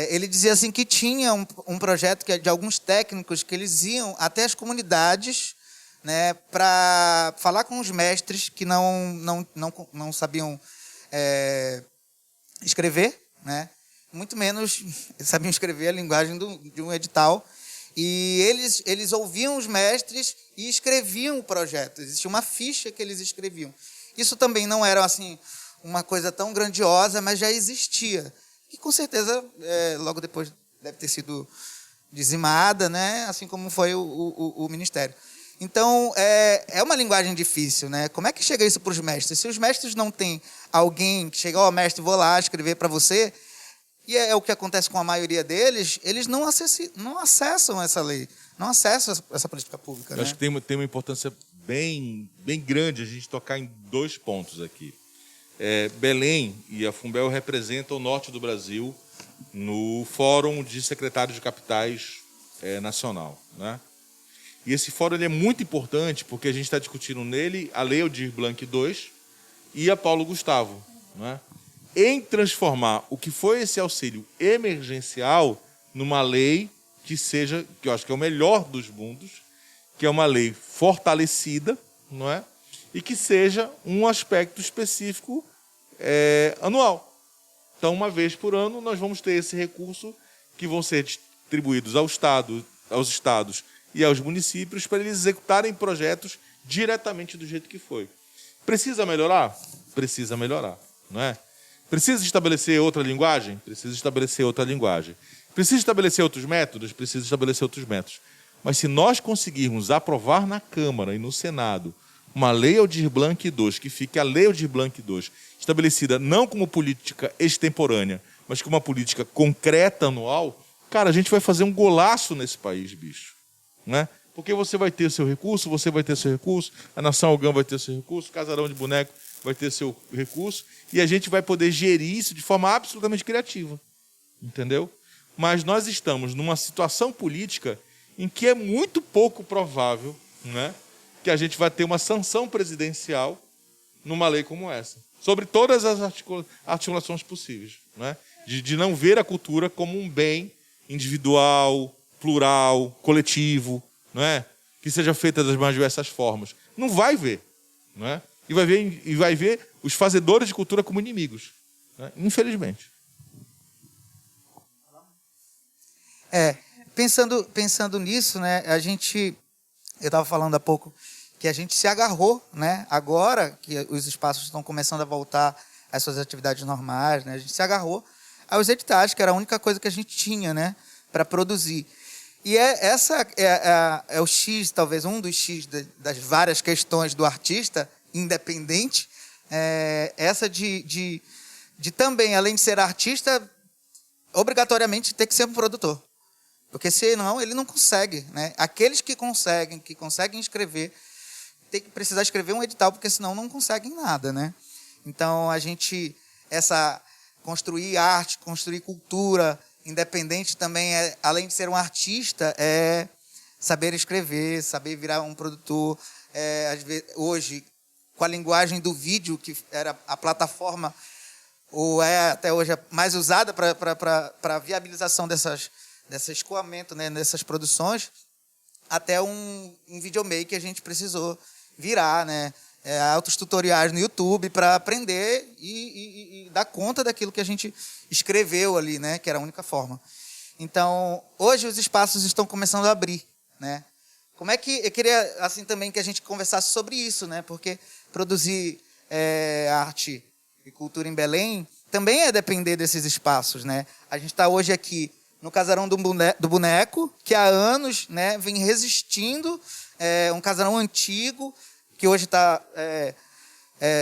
Ele dizia assim que tinha um projeto de alguns técnicos que eles iam até as comunidades, né, para falar com os mestres que não sabiam escrever, né? Muito menos sabiam escrever a linguagem de um edital. E eles ouviam os mestres e escreviam o projeto. Existia uma ficha que eles escreviam. Isso também não era assim uma coisa tão grandiosa, mas já existia. E com certeza, logo depois deve ter sido dizimada, né? Assim como foi o Ministério. Então, é uma linguagem difícil, né? Como é que chega isso para os mestres? Se os mestres não têm alguém que chega, mestre, vou lá escrever para você... E é o que acontece com a maioria deles, eles não acessam essa lei, não acessam essa política pública. Eu acho que tem uma importância bem grande a gente tocar em 2 pontos aqui. Belém e a Fumbel representam o norte do Brasil no Fórum de Secretários de Capitais Nacional, né? E esse fórum ele é muito importante porque a gente está discutindo nele a Lei Aldir Blanc II e a Paulo Gustavo, né? Em transformar o que foi esse auxílio emergencial numa lei que eu acho que é o melhor dos mundos, que é uma lei fortalecida, não é? E que seja um aspecto específico anual. Então, uma vez por ano, nós vamos ter esse recurso que vão ser distribuídos aos estados e aos municípios para eles executarem projetos diretamente do jeito que foi. Precisa melhorar? Precisa melhorar, não é? Precisa estabelecer outra linguagem? Precisa estabelecer outra linguagem. Precisa estabelecer outros métodos? Precisa estabelecer outros métodos. Mas se nós conseguirmos aprovar na Câmara e no Senado uma Lei Aldir Blanc II, que fique a Lei Aldir Blanc II, estabelecida não como política extemporânea, mas como uma política concreta anual, cara, a gente vai fazer um golaço nesse país, bicho. Né? Porque você vai ter seu recurso, a Nação Algã vai ter seu recurso, o Casarão de Boneco vai ter seu recurso, e a gente vai poder gerir isso de forma absolutamente criativa. Entendeu? Mas nós estamos numa situação política em que é muito pouco provável, né, que a gente vai ter uma sanção presidencial numa lei como essa, sobre todas as articulações possíveis. Né? De não ver a cultura como um bem individual, plural, coletivo, não é? Que seja feita das mais diversas formas. Não vai ver. Não é? E vai ver os fazedores de cultura como inimigos. Né? Infelizmente. Pensando nisso, né, eu estava falando há pouco que a gente se agarrou, né, agora que os espaços estão começando a voltar às suas atividades normais, né, a gente se agarrou aos editais, que era a única coisa que a gente tinha, né, para produzir. E essa é o X, talvez um dos X das várias questões do artista independente, essa de também, além de ser artista, obrigatoriamente ter que ser um produtor. Porque senão ele não consegue, né? Aqueles que conseguem escrever, tem que precisar escrever um edital, porque senão não conseguem nada, né? Então, construir arte, construir cultura independente também, além de ser um artista, é saber escrever, saber virar um produtor. Às vezes, hoje, com a linguagem do vídeo, que era a plataforma, ou é até hoje a mais usada para a viabilização desse escoamento, né, nessas produções, até um videomaker a gente precisou virar, né? Altos tutoriais no YouTube para aprender e dar conta daquilo que a gente escreveu ali, né? Que era a única forma. Então, hoje os espaços estão começando a abrir, né? Como é que eu queria assim também que a gente conversasse sobre isso, né? Porque produzir arte e cultura em Belém também é depender desses espaços, né? A gente está hoje aqui no Casarão do Boneco, que há anos, né, vem resistindo, um casarão antigo, que hoje está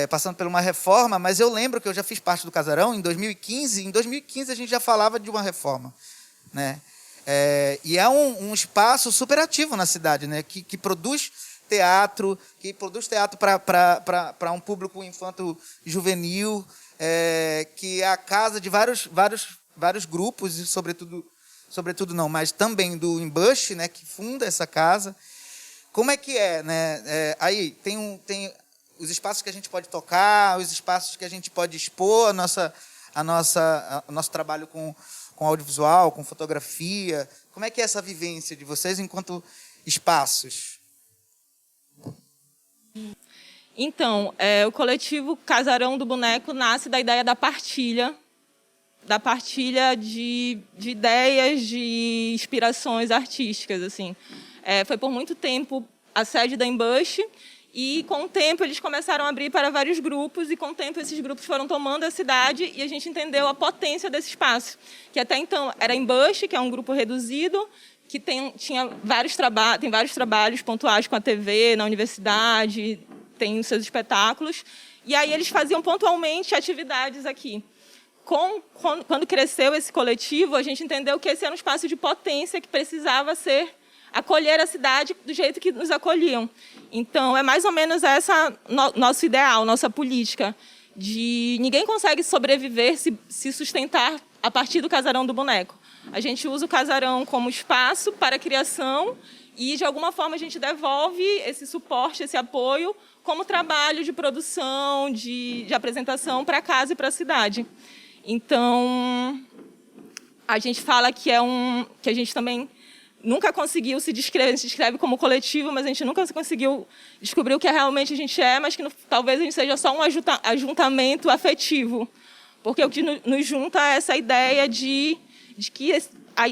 passando por uma reforma, mas eu lembro que eu já fiz parte do casarão em 2015. Em 2015 a gente já falava de uma reforma, né? E é um espaço super ativo na cidade, né? Que produz teatro, para um público infanto-juvenil, que é a casa de vários grupos, e sobretudo não, mas também do Embush, né? Que funda essa casa. Como é que é, né? Aí tem os espaços que a gente pode tocar, os espaços que a gente pode expor o nosso trabalho com audiovisual, com fotografia. Como é que é essa vivência de vocês enquanto espaços? Então, o coletivo Casarão do Boneco nasce da ideia da partilha de ideias, de inspirações artísticas, assim. Foi por muito tempo a sede da Embush, e com o tempo eles começaram a abrir para vários grupos, e com o tempo esses grupos foram tomando a cidade, e a gente entendeu a potência desse espaço, que até então era Embush, que é um grupo reduzido, que tem vários trabalhos pontuais com a TV, na universidade, tem os seus espetáculos, e aí eles faziam pontualmente atividades aqui. Quando cresceu esse coletivo, a gente entendeu que esse era um espaço de potência que precisava acolher a cidade do jeito que nos acolhiam. Então, é mais ou menos essa nosso ideal, nossa política, de ninguém consegue sobreviver, se sustentar a partir do Casarão do Boneco. A gente usa o casarão como espaço para a criação e, de alguma forma, a gente devolve esse suporte, esse apoio, como trabalho de produção, de apresentação para a casa e para a cidade. Então, a gente fala que a gente também nunca conseguiu se descreve como coletivo, mas a gente nunca conseguiu descobrir o que realmente a gente é, mas que talvez a gente seja só um ajuntamento afetivo. Porque o que nos junta é essa ideia de que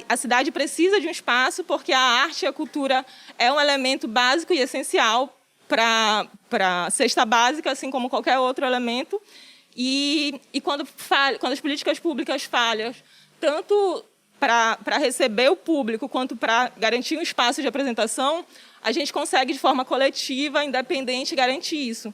a cidade precisa de um espaço, porque a arte e a cultura é um elemento básico e essencial para a cesta básica, assim como qualquer outro elemento. E quando as políticas públicas falham, tanto para receber o público quanto para garantir um espaço de apresentação, a gente consegue, de forma coletiva, independente, garantir isso.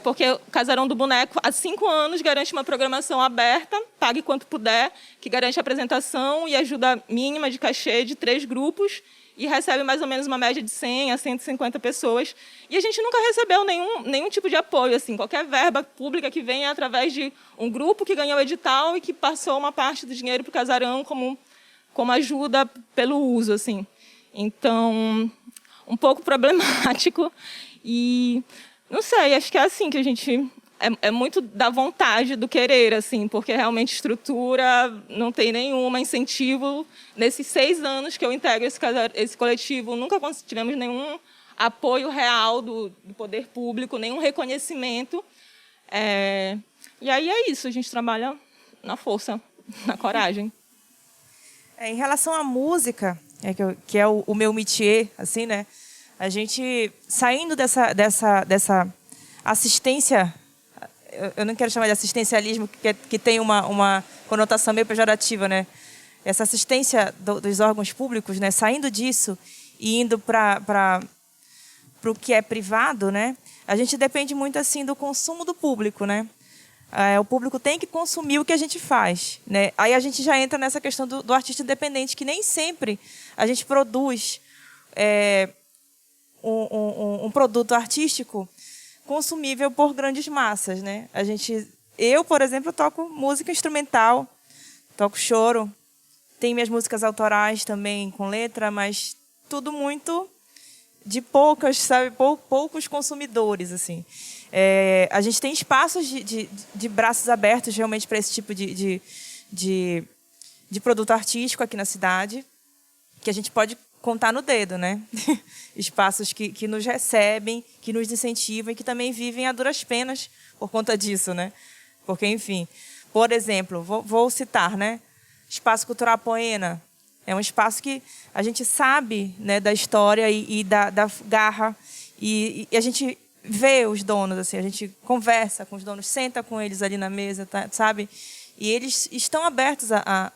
Porque o Casarão do Boneco, há 5 anos, garante uma programação aberta, pague quanto puder, que garante a apresentação e ajuda mínima de cachê de 3 grupos, e recebe mais ou menos uma média de 100 a 150 pessoas. E a gente nunca recebeu nenhum tipo de apoio. Assim, qualquer verba pública que venha através de um grupo que ganhou o edital e que passou uma parte do dinheiro para o casarão como ajuda pelo uso. Assim. Então, um pouco problemático. E, não sei, acho que é assim que a gente... É muito da vontade, do querer, assim, porque realmente estrutura não tem nenhuma incentivo. Nesses 6 anos que eu integro esse coletivo, nunca tivemos nenhum apoio real do poder público, nenhum reconhecimento. E aí é isso, a gente trabalha na força, na coragem. Em relação à música, que é o meu métier, assim, né? A gente, saindo dessa assistência... Eu não quero chamar de assistencialismo, que tem uma conotação meio pejorativa, né? Essa assistência dos órgãos públicos, né? Saindo disso e indo para o que é privado, né? A gente depende muito assim do consumo do público, né? O público tem que consumir o que a gente faz, né? Aí a gente já entra nessa questão do artista independente, que nem sempre a gente produz um produto artístico consumível por grandes massas, né? Eu, por exemplo, toco música instrumental, toco choro, tenho minhas músicas autorais também com letra, mas tudo muito de poucas, sabe, poucos consumidores, assim. A gente tem espaços de braços abertos realmente para esse tipo de produto artístico aqui na cidade, que a gente pode contar no dedo, né? Espaços que nos recebem, que nos incentivam e que também vivem a duras penas por conta disso, né? Porque, enfim, por exemplo, vou citar, né? Espaço Cultural Poena. É um espaço que a gente sabe, né, da história e da garra, e a gente vê os donos, assim, a gente conversa com os donos, senta com eles ali na mesa, tá, sabe? E eles estão abertos a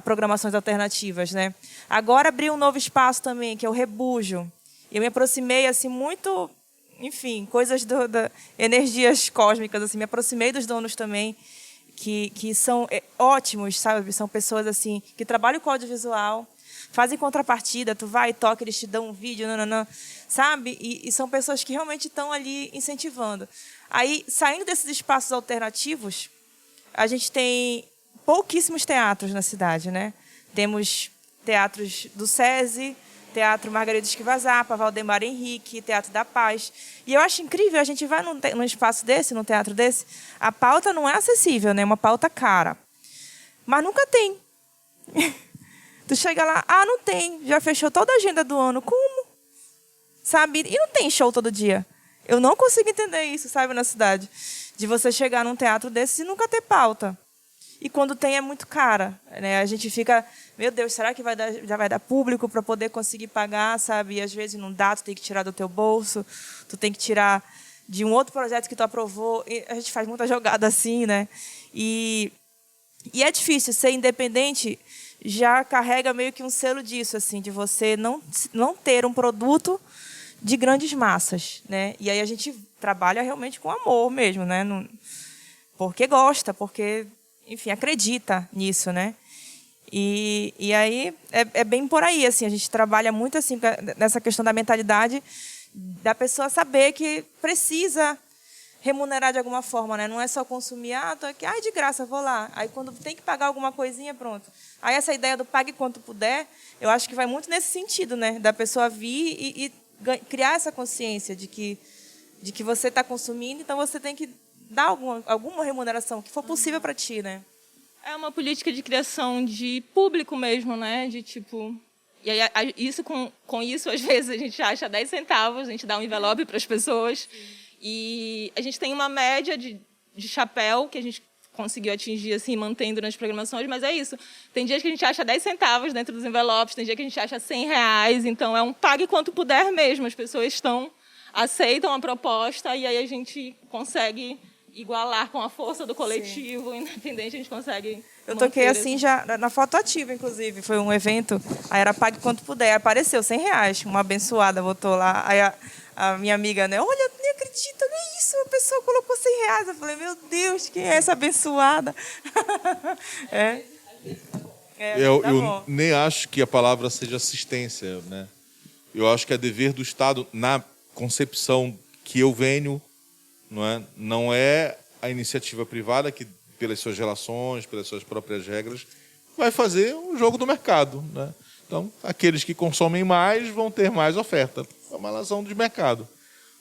programações alternativas, né? Agora abriu um novo espaço também, que é o Rebujo. Eu me aproximei, assim, muito, enfim, coisas da energias cósmicas, assim, me aproximei dos donos também, que são ótimos, sabe? São pessoas assim que trabalham com audiovisual, fazem contrapartida, tu vai e toca, eles te dão um vídeo, sabe? E são pessoas que realmente estão ali incentivando. Aí, saindo desses espaços alternativos, a gente tem pouquíssimos teatros na cidade, né? Temos teatros do SESI, Teatro Margarida Esquivazapa, Valdemar Henrique, Teatro da Paz. E eu acho incrível, a gente vai num espaço desse, num teatro desse, a pauta não é acessível, né? É uma pauta cara. Mas nunca tem. Tu chega lá, não tem, já fechou toda a agenda do ano. Como? Sabe? E não tem show todo dia. Eu não consigo entender isso, sabe, na cidade. De você chegar num teatro desse e nunca ter pauta. E quando tem é muito cara, né? A gente fica, meu Deus, será que já vai dar público para poder conseguir pagar, sabe? E às vezes não dá, tu tem que tirar do teu bolso, tu tem que tirar de um outro projeto que tu aprovou. E a gente faz muita jogada assim, né? E é difícil, ser independente já carrega meio que um selo disso, assim, de você não ter um produto de grandes massas, né? E aí a gente trabalha realmente com amor mesmo, né? Porque gosta, porque, enfim, acredita nisso, né? E aí é bem por aí, assim, a gente trabalha muito assim nessa questão da mentalidade da pessoa saber que precisa remunerar de alguma forma, né? Não é só consumir, tô aqui, de graça, vou lá. Aí quando tem que pagar alguma coisinha, pronto. Aí essa ideia do pague quanto puder, eu acho que vai muito nesse sentido, né? Da pessoa vir e criar essa consciência de que você está consumindo, então você tem que dar alguma remuneração que for possível para ti, né? É uma política de criação de público mesmo, né? De tipo... E aí, isso, com isso, às vezes, a gente acha 10 centavos, a gente dá um envelope para as pessoas. E a gente tem uma média de chapéu que a gente conseguiu atingir, assim, mantendo nas programações, mas é isso. Tem dias que a gente acha 10 centavos dentro dos envelopes, tem dia que a gente acha R$100, então é um pague quanto puder mesmo. As pessoas aceitam a proposta e aí a gente consegue igualar com a força do coletivo, independente, a gente consegue. Eu toquei assim já na foto ativa, inclusive. Foi um evento, aí era pague quanto puder. Apareceu R$100, uma abençoada botou lá. Aí a minha amiga, né? Olha, eu nem acredito, não é isso. A pessoa colocou R$100. Eu falei, meu Deus, quem é essa abençoada? Eu nem acho que a palavra seja assistência, né? Eu acho que é dever do Estado, na concepção que eu venho, não é a iniciativa privada que, pelas suas relações, pelas suas próprias regras, vai fazer um jogo do mercado, né? Então, aqueles que consomem mais vão ter mais oferta. É uma relação de mercado.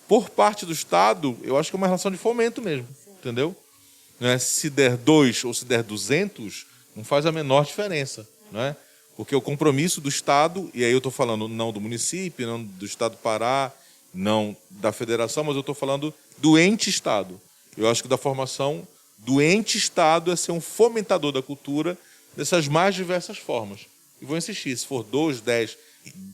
Por parte do Estado, eu acho que é uma relação de fomento mesmo, entendeu? Se der 2 ou se der 200, não faz a menor diferença, né? Porque o compromisso do Estado, e aí eu estou falando não do município, não do Estado do Pará, não da federação, mas eu estou falando do ente Estado. Eu acho que da formação do ente Estado é ser um fomentador da cultura dessas mais diversas formas. E vou insistir, se for 2, 10,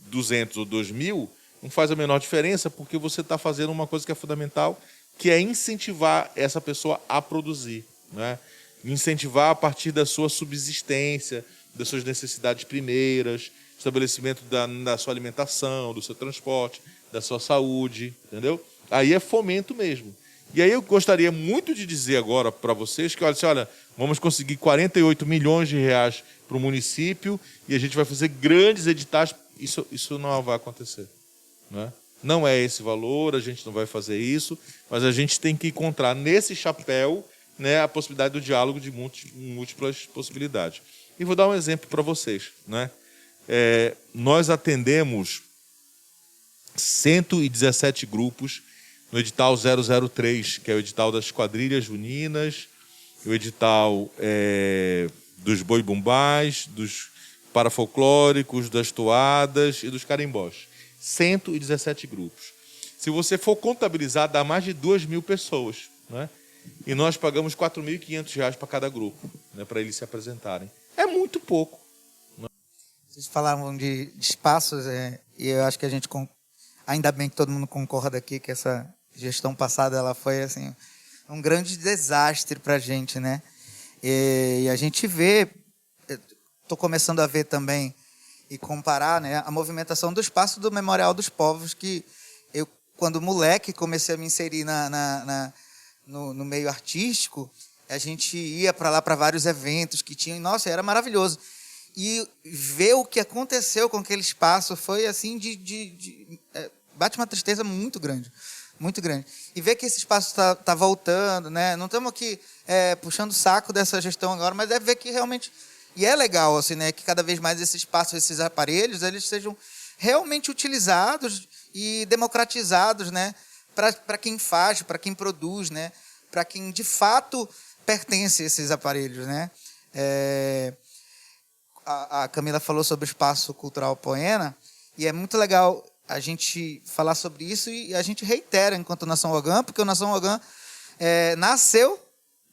200 ou 2.000, não faz a menor diferença, porque você está fazendo uma coisa que é fundamental, que é incentivar essa pessoa a produzir, né? Incentivar a partir da sua subsistência, das suas necessidades primeiras, estabelecimento da sua alimentação, do seu transporte, da sua saúde, entendeu? Aí é fomento mesmo. E aí eu gostaria muito de dizer agora para vocês que, olha, vamos conseguir 48 milhões de reais para o município e a gente vai fazer grandes editais. Isso não vai acontecer. Né? Não é esse valor, a gente não vai fazer isso, mas a gente tem que encontrar nesse chapéu, né, a possibilidade do diálogo de múltiplas possibilidades. E vou dar um exemplo para vocês. Né? Nós atendemos 117 grupos no edital 003, que é o edital das quadrilhas juninas, o edital dos boi-bumbás, dos parafolclóricos, das toadas e dos carimbós. 117 grupos. Se você for contabilizar, dá mais de 2.000 pessoas. Né? E nós pagamos R$ 4.500 para cada grupo, né, para eles se apresentarem. É muito pouco. Né? Vocês falaram de espaços, e eu acho que a gente, ainda bem que todo mundo concorda aqui, que essa gestão passada ela foi assim, um grande desastre para a gente, né? E a gente vê, estou começando a ver também e comparar, né, a movimentação do espaço do Memorial dos Povos, que eu, quando moleque, comecei a me inserir no meio artístico, a gente ia para lá para vários eventos que tinham, nossa, era maravilhoso. E ver o que aconteceu com aquele espaço foi assim bate uma tristeza muito grande. Muito grande. E ver que esse espaço tá voltando, né? Não estamos aqui puxando o saco dessa gestão agora, mas é ver que realmente... E é legal, assim, né? Que cada vez mais esse espaço, esses aparelhos, eles sejam realmente utilizados e democratizados, né? Para quem faz, para quem produz, né? Para quem, de fato, pertence a esses aparelhos, né? A Camila falou sobre o Espaço Cultural Poena, e é muito legal a gente falar sobre isso, e a gente reitera enquanto Nação Ogã, porque o Nação Ogã nasceu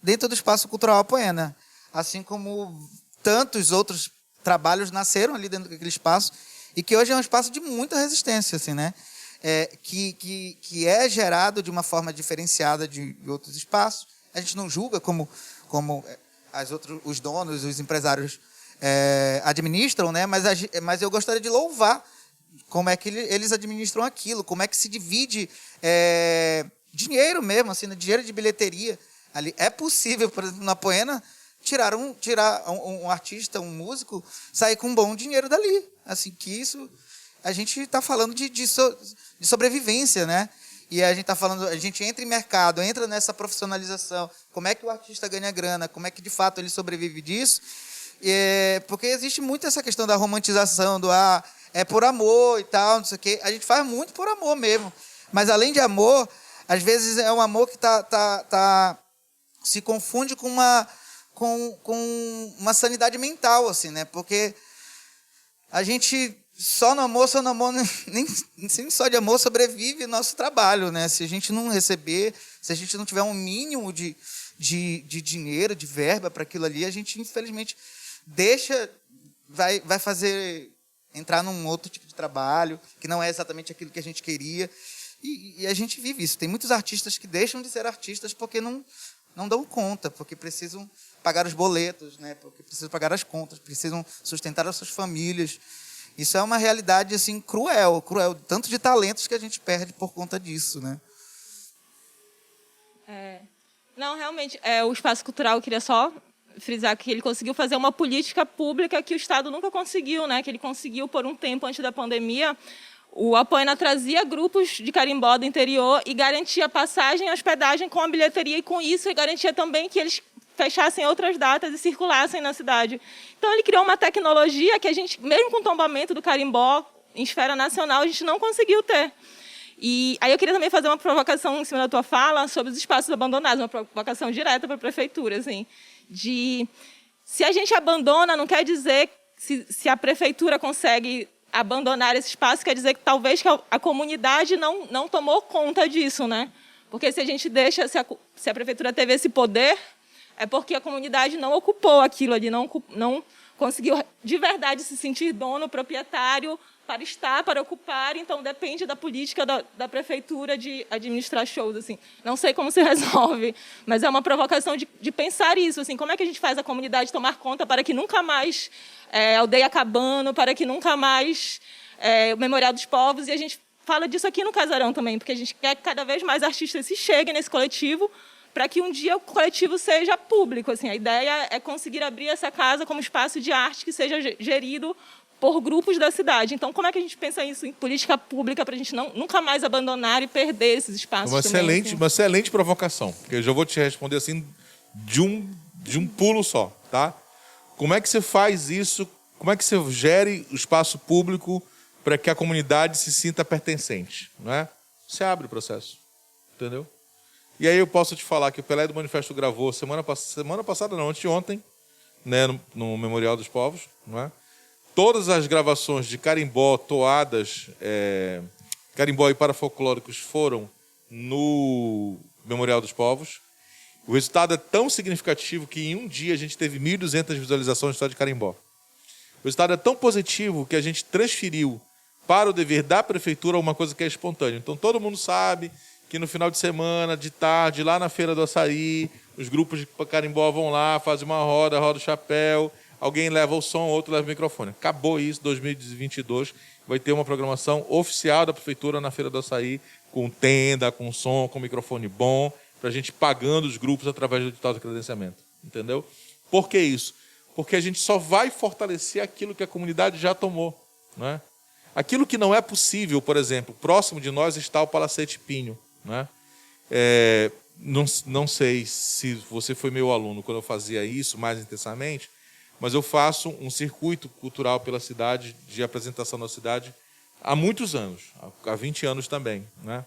dentro do Espaço Cultural Poena, assim como tantos outros trabalhos nasceram ali dentro daquele espaço, e que hoje é um espaço de muita resistência, assim, né? Que é gerado de uma forma diferenciada de outros espaços. A gente não julga como os donos, os empresários administram, né? Mas eu gostaria de louvar como é que eles administram aquilo, como é que se divide dinheiro mesmo, assim, dinheiro de bilheteria. Ali. É possível, por exemplo, na Poena, tirar um artista, um músico, sair com um bom dinheiro dali. Assim, que isso, a gente está falando de sobrevivência, né? E a gente está falando, a gente entra em mercado, entra nessa profissionalização, como é que o artista ganha grana, como é que de fato ele sobrevive disso. Porque existe muito essa questão da romantização, é por amor e tal, não sei o quê. A gente faz muito por amor mesmo. Mas, além de amor, às vezes é um amor que se confunde com uma sanidade mental, assim, né? Porque a gente, só no amor, nem só de amor sobrevive nosso trabalho, né? Se a gente não receber, se a gente não tiver um mínimo de dinheiro, de verba para aquilo ali, a gente, infelizmente, vai fazer... entrar num outro tipo de trabalho, que não é exatamente aquilo que a gente queria. E a gente vive isso. Tem muitos artistas que deixam de ser artistas porque não dão conta, porque precisam pagar os boletos, né? Porque precisam pagar as contas, precisam sustentar as suas famílias. Isso é uma realidade assim, cruel, tanto de talentos que a gente perde por conta disso, né? Não, realmente, o Espaço Cultural, eu queria só frisar que ele conseguiu fazer uma política pública que o Estado nunca conseguiu, né? Que ele conseguiu, por um tempo antes da pandemia, o Apoena trazia grupos de carimbó do interior e garantia passagem e hospedagem com a bilheteria, e com isso garantia também que eles fechassem outras datas e circulassem na cidade. Então, ele criou uma tecnologia que a gente, mesmo com o tombamento do carimbó em esfera nacional, a gente não conseguiu ter. E aí eu queria também fazer uma provocação em cima da tua fala sobre os espaços abandonados, uma provocação direta para a prefeitura, assim, se a gente abandona, não quer dizer, se a prefeitura consegue abandonar esse espaço, quer dizer que talvez a comunidade não tomou conta disso, né? Porque se a gente deixa, se a prefeitura teve esse poder, é porque a comunidade não ocupou aquilo ali, não conseguiu de verdade se sentir dono, proprietário, para ocupar, então depende da política da prefeitura de administrar shows, assim. Não sei como se resolve, mas é uma provocação de pensar isso, assim, como é que a gente faz a comunidade tomar conta para que nunca mais Aldeia Cabano, para que nunca mais o Memorial dos Povos, e a gente fala disso aqui no Casarão também, porque a gente quer que cada vez mais artistas se cheguem nesse coletivo para que um dia o coletivo seja público. Assim, a ideia é conseguir abrir essa casa como espaço de arte que seja gerido por grupos da cidade. Então, como é que a gente pensa isso em política pública para a gente nunca mais abandonar e perder esses espaços também? Uma excelente provocação, porque eu já vou te responder assim de um pulo só, tá? Como é que você faz isso? Como é que você gere o espaço público para que a comunidade se sinta pertencente, não é? Você abre o processo, entendeu? E aí eu posso te falar que o Pelé do Manifesto gravou semana passada, não, anteontem, né, no Memorial dos Povos, não é? Todas as gravações de carimbó, toadas, carimbó e parafolclóricos foram no Memorial dos Povos. O resultado é tão significativo que em um dia a gente teve 1.200 visualizações só de carimbó. O resultado é tão positivo que a gente transferiu para o dever da prefeitura uma coisa que é espontânea. Então todo mundo sabe que no final de semana, de tarde, lá na Feira do Açaí, os grupos de carimbó vão lá, fazem uma roda o chapéu, alguém leva o som, outro leva o microfone. Acabou isso, 2022, vai ter uma programação oficial da prefeitura na Feira do Açaí, com tenda, com som, com microfone bom, para a gente pagando os grupos através do edital de credenciamento. Entendeu? Por que isso? Porque a gente só vai fortalecer aquilo que a comunidade já tomou. Né? Aquilo que não é possível, por exemplo, próximo de nós está o Palacete Pinho. Né? Não sei se você foi meu aluno quando eu fazia isso mais intensamente, mas eu faço um circuito cultural pela cidade, de apresentação na cidade, há muitos anos, há 20 anos também. Né?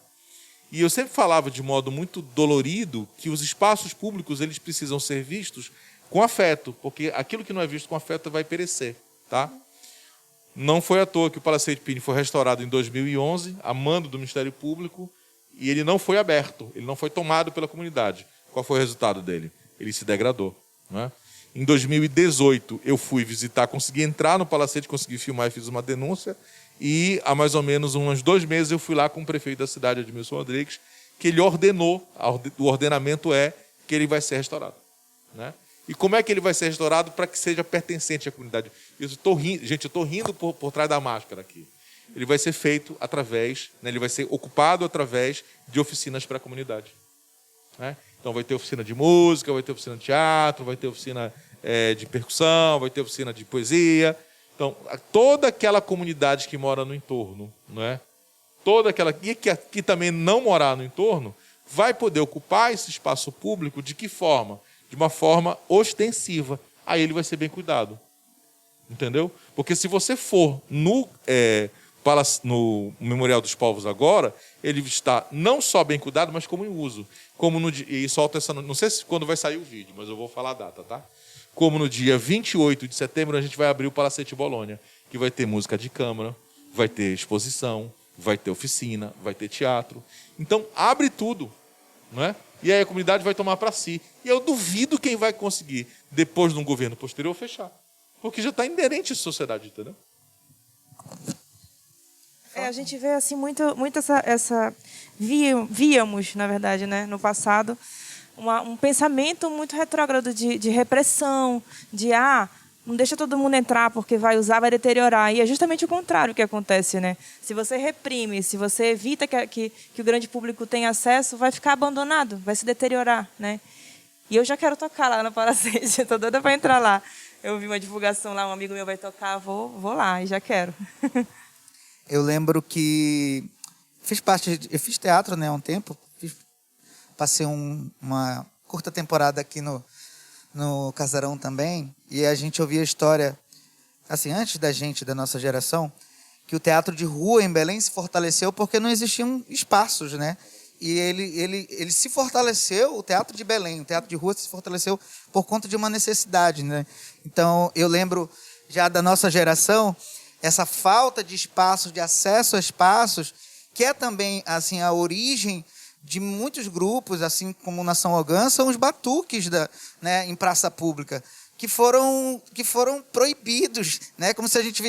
E eu sempre falava de modo muito dolorido que os espaços públicos eles precisam ser vistos com afeto, porque aquilo que não é visto com afeto vai perecer. Tá? Não foi à toa que o Palacete Pinho foi restaurado em 2011, a mando do Ministério Público, e ele não foi aberto, ele não foi tomado pela comunidade. Qual foi o resultado dele? Ele se degradou. Né? Em 2018, eu fui visitar, consegui entrar no Palacete, consegui filmar e fiz uma denúncia, e há mais ou menos uns 2 meses eu fui lá com o prefeito da cidade, Admilson Rodrigues, que ele ordenou, o ordenamento é que ele vai ser restaurado. Né? E como é que ele vai ser restaurado para que seja pertencente à comunidade? Eu estou rindo por trás da máscara aqui. Ele vai ser feito através, né, ele vai ser ocupado através de oficinas para a comunidade. Né? Então vai ter oficina de música, vai ter oficina de teatro, vai ter oficina de percussão, vai ter oficina de poesia. Então, toda aquela comunidade que mora no entorno, não é? Toda aquela que também não morar no entorno, vai poder ocupar esse espaço público de que forma? De uma forma ostensiva. Aí ele vai ser bem cuidado. Entendeu? Porque se você for no Memorial dos Povos agora, ele está não só bem cuidado, mas como em uso. E solta essa... Não sei quando vai sair o vídeo, mas eu vou falar a data, tá? Como no dia 28 de setembro, a gente vai abrir o Palacete Bolonha, que vai ter música de câmara, vai ter exposição, vai ter oficina, vai ter teatro. Então, abre tudo. Não é? E aí a comunidade vai tomar para si. E eu duvido quem vai conseguir, depois de um governo posterior, fechar. Porque já está inerente à sociedade, entendeu? A gente vê assim muito essa víamos, na verdade, né, no passado, um pensamento muito retrógrado de repressão, não deixa todo mundo entrar porque vai usar, vai deteriorar. E é justamente o contrário que acontece, né? Se você reprime, se você evita que o grande público tenha acesso, vai ficar abandonado, vai se deteriorar, né? E eu já quero tocar lá no Palacete, estou doida para entrar lá. Eu vi uma divulgação lá, um amigo meu vai tocar, vou lá e já quero. Eu lembro que eu fiz teatro, né, há um tempo, passei uma curta temporada aqui no Casarão também, e a gente ouvia a história, assim, antes da nossa geração, que o teatro de rua em Belém se fortaleceu porque não existiam espaços, né? E ele se fortaleceu, o teatro de Belém, o teatro de rua se fortaleceu por conta de uma necessidade, né? Então, eu lembro já da nossa geração, essa falta de espaços, de acesso a espaços, que é também assim a origem de muitos grupos, assim como Nação Ogã, são os batuques né, em praça pública, que foram proibidos, né, como se a gente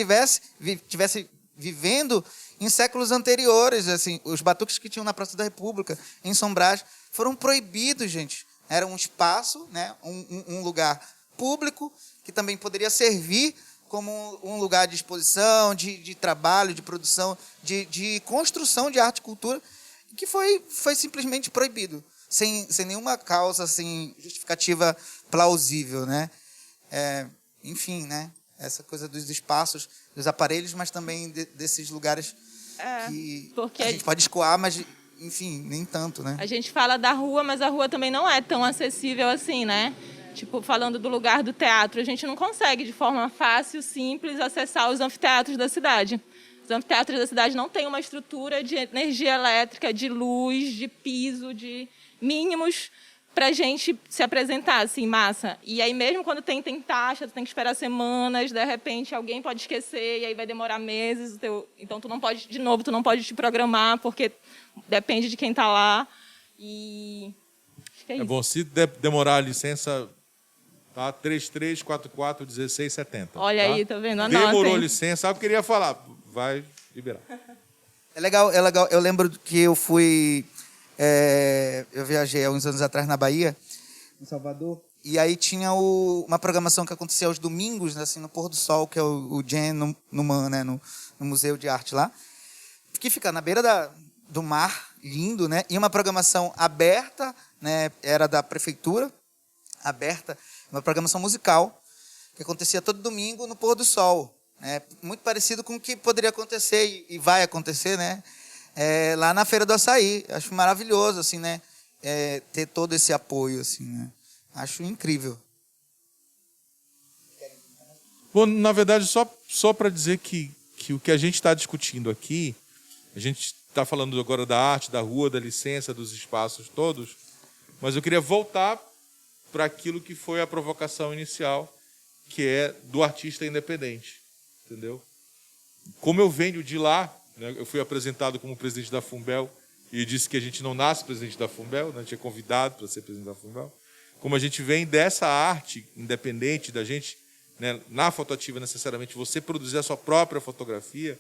tivesse vivendo em séculos anteriores. Assim, os batuques que tinham na Praça da República, em São Brás, foram proibidos, gente. Era um espaço, né, um lugar público, que também poderia servir como um lugar de exposição, de trabalho, de produção, de construção de arte e cultura, que foi simplesmente proibido, sem nenhuma causa assim, justificativa plausível, né? Enfim, né? Essa coisa dos espaços, dos aparelhos, mas também desses lugares que a gente pode escoar, mas, enfim, nem tanto, né? A gente fala da rua, mas a rua também não é tão acessível assim, né? Tipo, falando do lugar do teatro, a gente não consegue, de forma fácil, simples, acessar os anfiteatros da cidade. Os anfiteatros da cidade não têm uma estrutura de energia elétrica, de luz, de piso, de mínimos para a gente se apresentar, assim, massa. E aí, mesmo quando tem taxa, tu tem que esperar semanas, de repente alguém pode esquecer, e aí vai demorar meses. Então, tu não pode te programar, porque depende de quem está lá. E acho que é isso. Bom, se demorar a licença, tá? 33441670. Olha tá? aí, tá vendo? Anota, Demorou hein? licença, sabe o que eu queria falar? Vai liberar. É legal. Eu lembro que eu fui... eu viajei há uns anos atrás na Bahia, em Salvador, e aí tinha uma programação que acontecia aos domingos, né, assim, no pôr do sol, que é o Jen Numan, né, no Museu de Arte lá, que fica na beira do mar, lindo, né, e uma programação aberta, né, era da prefeitura, aberta, uma programação musical, que acontecia todo domingo no pôr do sol. Muito parecido com o que poderia acontecer e vai acontecer, né? Lá na Feira do Açaí. Acho maravilhoso, assim, né? Ter todo esse apoio, assim, né? Acho incrível. Bom, na verdade, só para dizer que o que a gente está discutindo aqui, a gente está falando agora da arte, da rua, da licença, dos espaços todos, mas eu queria voltar para aquilo que foi a provocação inicial, que é do artista independente. Entendeu? Como eu venho de lá, né, eu fui apresentado como presidente da Fumbel e disse que a gente não nasce presidente da Fumbel, né, a gente é convidado para ser presidente da Fumbel. Como a gente vem dessa arte independente da gente, né, na fotoativa necessariamente você produzir a sua própria fotografia,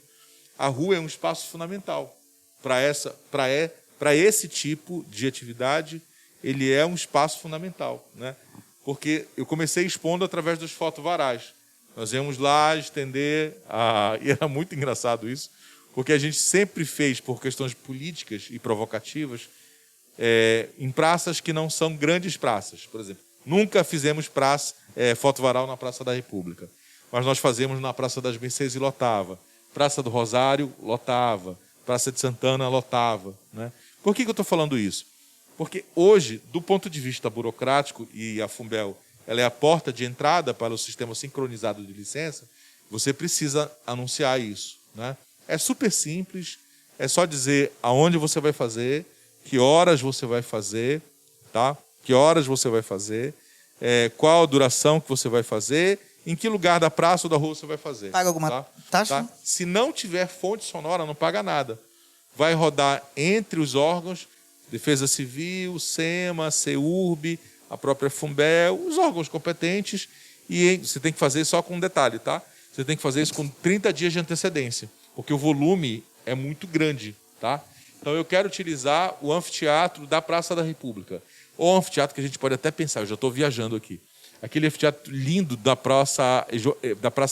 a rua é um espaço fundamental para esse tipo de atividade. Ele é um espaço fundamental, né? Porque eu comecei expondo através dos fotovarais. Nós íamos lá estender, e era muito engraçado isso, porque a gente sempre fez, por questões políticas e provocativas, em praças que não são grandes praças. Por exemplo, nunca fizemos fotovaral na Praça da República, mas nós fazíamos na Praça das Mercês e lotava. Praça do Rosário, lotava. Praça de Santana, lotava. Né? Por que eu estou falando isso? Porque hoje, do ponto de vista burocrático, e a Fumbel ela é a porta de entrada para o sistema sincronizado de licença, você precisa anunciar isso. Né? É super simples, é só dizer aonde você vai fazer, que horas você vai fazer, tá? Que horas você vai fazer, qual a duração que você vai fazer, em que lugar da praça ou da rua você vai fazer. Paga alguma taxa? Tá? Se não tiver fonte sonora, não paga nada. Vai rodar entre os órgãos, Defesa Civil, SEMA, CEURB, a própria Fumbel, os órgãos competentes, e você tem que fazer só com um detalhe, tá? Você tem que fazer isso com 30 dias de antecedência, porque o volume é muito grande, tá? Então eu quero utilizar o anfiteatro da Praça da República, ou anfiteatro que a gente pode até pensar, eu já estou viajando aqui, aquele anfiteatro lindo da Praça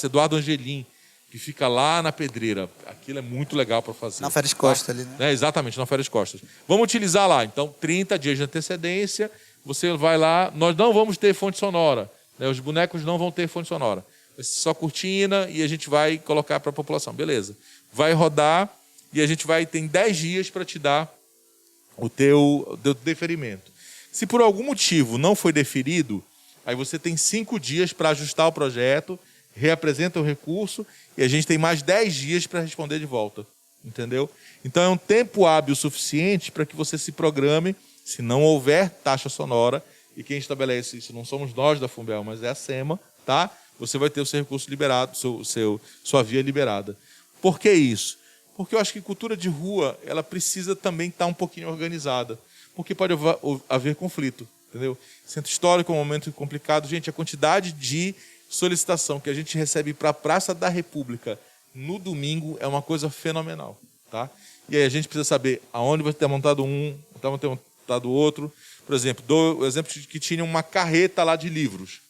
Eduardo Angelim, que fica lá na Pedreira. Aquilo é muito legal para fazer. Na Férias Costas ali, né? Exatamente, na Férias Costas. Vamos utilizar lá, então, 30 dias de antecedência. Você vai lá, nós não vamos ter fonte sonora, né? Os bonecos não vão ter fonte sonora. Vai ser só cortina e a gente vai colocar para a população. Beleza. Vai rodar e a gente tem 10 dias para te dar o teu deferimento. Se por algum motivo não foi deferido, aí você tem 5 dias para ajustar o projeto, reapresenta o recurso e a gente tem mais 10 dias para responder de volta. Entendeu? Então é um tempo hábil suficiente para que você se programe. Se não houver taxa sonora, e quem estabelece isso não somos nós da Fumbel, mas é a SEMA, tá? Você vai ter o seu recurso liberado, sua via liberada. Por que isso? Porque eu acho que cultura de rua ela precisa também estar um pouquinho organizada, porque pode haver conflito, entendeu? Centro histórico é um momento complicado. Gente, a quantidade de solicitação que a gente recebe para a Praça da República no domingo é uma coisa fenomenal, tá? E aí a gente precisa saber aonde vai ter montado vai ter montado outro. Por exemplo, dou o exemplo de que tinha uma carreta lá de livros.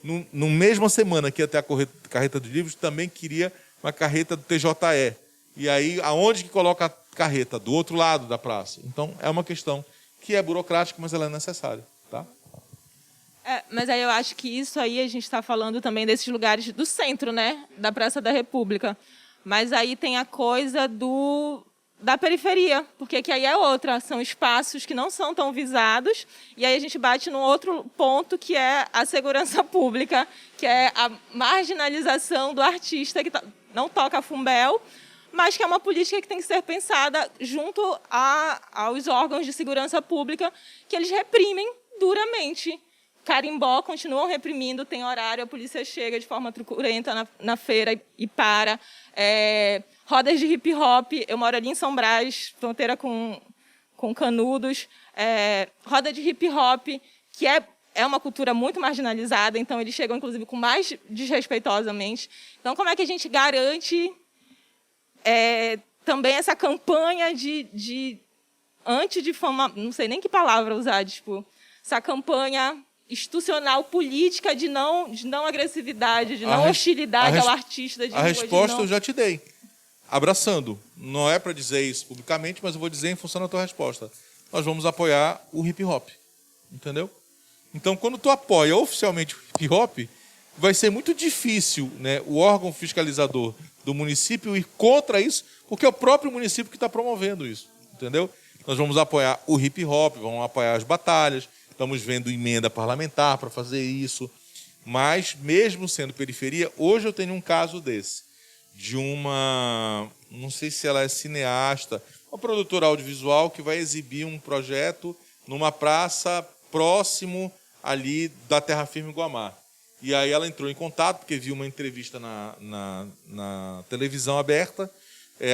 no mesma semana que ia ter a carreta dos livros, também queria uma carreta do TJE. E aí, aonde que coloca a carreta? Do outro lado da praça. Então, é uma questão que é burocrática, mas ela é necessária. Tá? Mas aí eu acho que isso aí a gente está falando também desses lugares do centro, né? Da Praça da República. Mas aí tem a coisa da periferia, porque que aí é outra. São espaços que não são tão visados. E aí a gente bate num outro ponto, que é a segurança pública, que é a marginalização do artista que não toca fumbel, mas que é uma política que tem que ser pensada junto aos órgãos de segurança pública, que eles reprimem duramente. Carimbó continuam reprimindo, tem horário, a polícia chega de forma truculenta na feira e para. Rodas de hip-hop, eu moro ali em São Brás, fronteira com Canudos. Roda de hip-hop, que é uma cultura muito marginalizada, então eles chegam, inclusive, com mais desrespeitosamente. Então, como é que a gente garante também essa campanha de antidifama, não sei nem que palavra usar, tipo, essa campanha institucional, política de não agressividade, de não hostilidade ao artista. A resposta eu já te dei. Abraçando. Não é para dizer isso publicamente, mas eu vou dizer em função da tua resposta. Nós vamos apoiar o hip-hop. Entendeu? Então, quando tu apoia oficialmente o hip-hop, vai ser muito difícil, né, o órgão fiscalizador do município ir contra isso, porque é o próprio município que está promovendo isso. Entendeu? Nós vamos apoiar o hip-hop, vamos apoiar as batalhas, estamos vendo emenda parlamentar para fazer isso. Mas, mesmo sendo periferia, hoje eu tenho um caso desse, de uma, não sei se ela é cineasta, uma produtora audiovisual que vai exibir um projeto numa praça próximo ali da Terra Firme Guamá. E aí ela entrou em contato, porque viu uma entrevista na televisão aberta,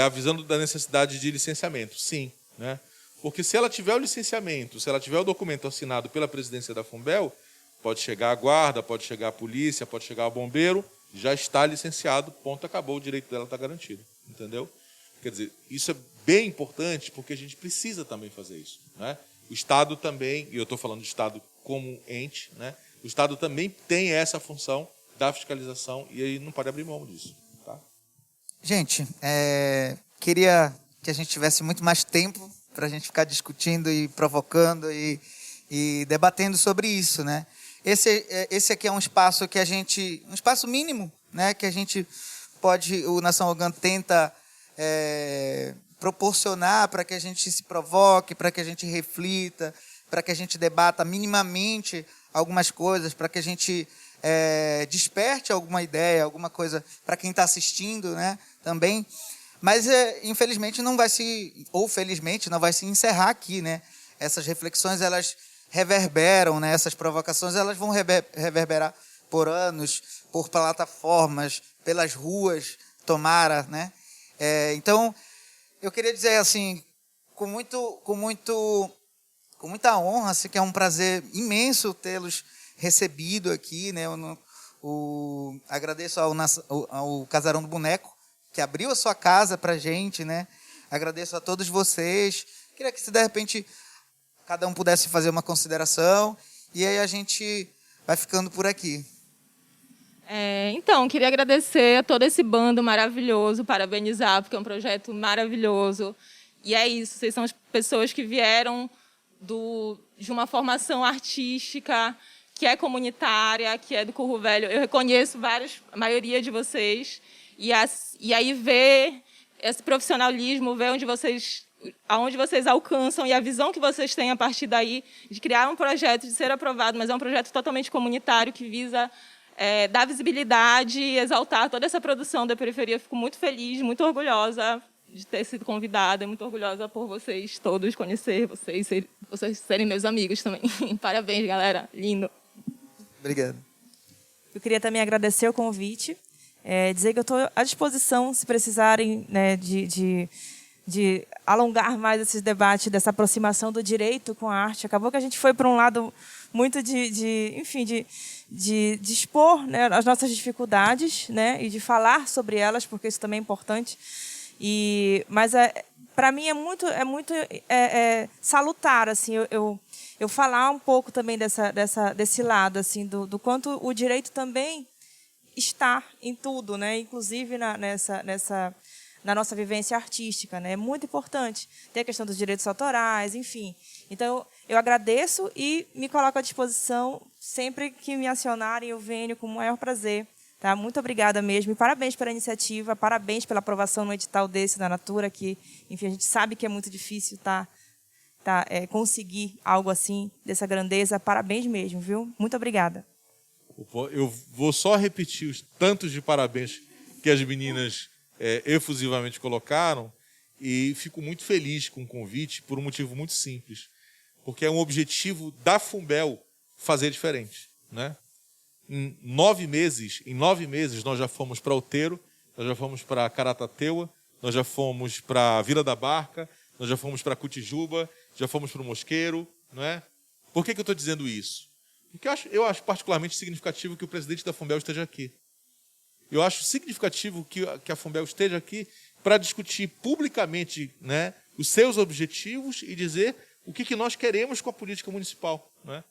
avisando da necessidade de licenciamento. Sim, né? Porque se ela tiver o licenciamento, se ela tiver o documento assinado pela presidência da Fumbel, pode chegar a guarda, pode chegar a polícia, pode chegar o bombeiro, já está licenciado, ponto, acabou, o direito dela está garantido. Entendeu? Quer dizer, isso é bem importante, porque a gente precisa também fazer isso. Né? O Estado também, e eu estou falando do Estado como ente, né? O Estado também tem essa função da fiscalização e aí não pode abrir mão disso. Tá? Gente, queria que a gente tivesse muito mais tempo para a gente ficar discutindo e provocando e debatendo sobre isso, né? Esse aqui é um espaço que um espaço mínimo, né? Que a gente pode, o Nação Organ tenta proporcionar para que a gente se provoque, para que a gente reflita, para que a gente debata minimamente algumas coisas, para que a gente desperte alguma ideia, alguma coisa para quem está assistindo, né? Também. Mas, infelizmente, não vai se, ou felizmente, não vai se encerrar aqui, né? Essas reflexões, elas reverberam, né? Essas provocações, elas vão reverberar por anos, por plataformas, pelas ruas, tomara, né? Então, eu queria dizer, assim, com muita honra, assim, que é um prazer imenso tê-los recebido aqui, né? Agradeço ao Casarão do Boneco, que abriu a sua casa para a gente, né? Agradeço a todos vocês. Queria que, se de repente, cada um pudesse fazer uma consideração, e aí a gente vai ficando por aqui. Então, queria agradecer a todo esse bando maravilhoso, parabenizar, porque é um projeto maravilhoso. E é isso, vocês são as pessoas que vieram de uma formação artística, que é comunitária, que é do Curro Velho. Eu reconheço a maioria de vocês. E aí ver esse profissionalismo, ver aonde vocês alcançam e a visão que vocês têm a partir daí de criar um projeto, de ser aprovado, mas é um projeto totalmente comunitário que visa dar visibilidade e exaltar toda essa produção da periferia. Fico muito feliz, muito orgulhosa de ter sido convidada, muito orgulhosa por vocês todos conhecer vocês serem meus amigos também. Parabéns, galera. Lindo. Obrigado. Eu queria também agradecer o convite. Dizer que eu estou à disposição, se precisarem, né, de alongar mais esses debates, dessa aproximação do direito com a arte. Acabou que a gente foi para um lado muito de expor, né, as nossas dificuldades, né, e de falar sobre elas, porque isso também é importante. Mas para mim é muito salutar assim eu falar um pouco também desse lado assim do quanto o direito também está em tudo, né? Inclusive na nossa vivência artística, né? É muito importante. Tem a questão dos direitos autorais, enfim. Então, eu agradeço e me coloco à disposição sempre que me acionarem, eu venho com o maior prazer. Tá? Muito obrigada mesmo. E parabéns pela iniciativa, parabéns pela aprovação no edital desse da Natura, que, enfim, a gente sabe que é muito difícil conseguir algo assim, dessa grandeza. Parabéns mesmo, viu? Muito obrigada. Eu vou só repetir os tantos de parabéns que as meninas efusivamente colocaram e fico muito feliz com o convite por um motivo muito simples, porque é um objetivo da Fumbel fazer diferente, né? Em 9 meses nós já fomos para Outeiro, nós já fomos para Caratateuá, nós já fomos para Vila da Barca, nós já fomos para Cutijuba, já fomos para o Mosqueiro, não é? Por que eu estou dizendo isso? Porque eu acho particularmente significativo que o presidente da Fumbel esteja aqui. Eu acho significativo que a Fumbel esteja aqui para discutir publicamente, né, os seus objetivos e dizer o que nós queremos com a política municipal, né?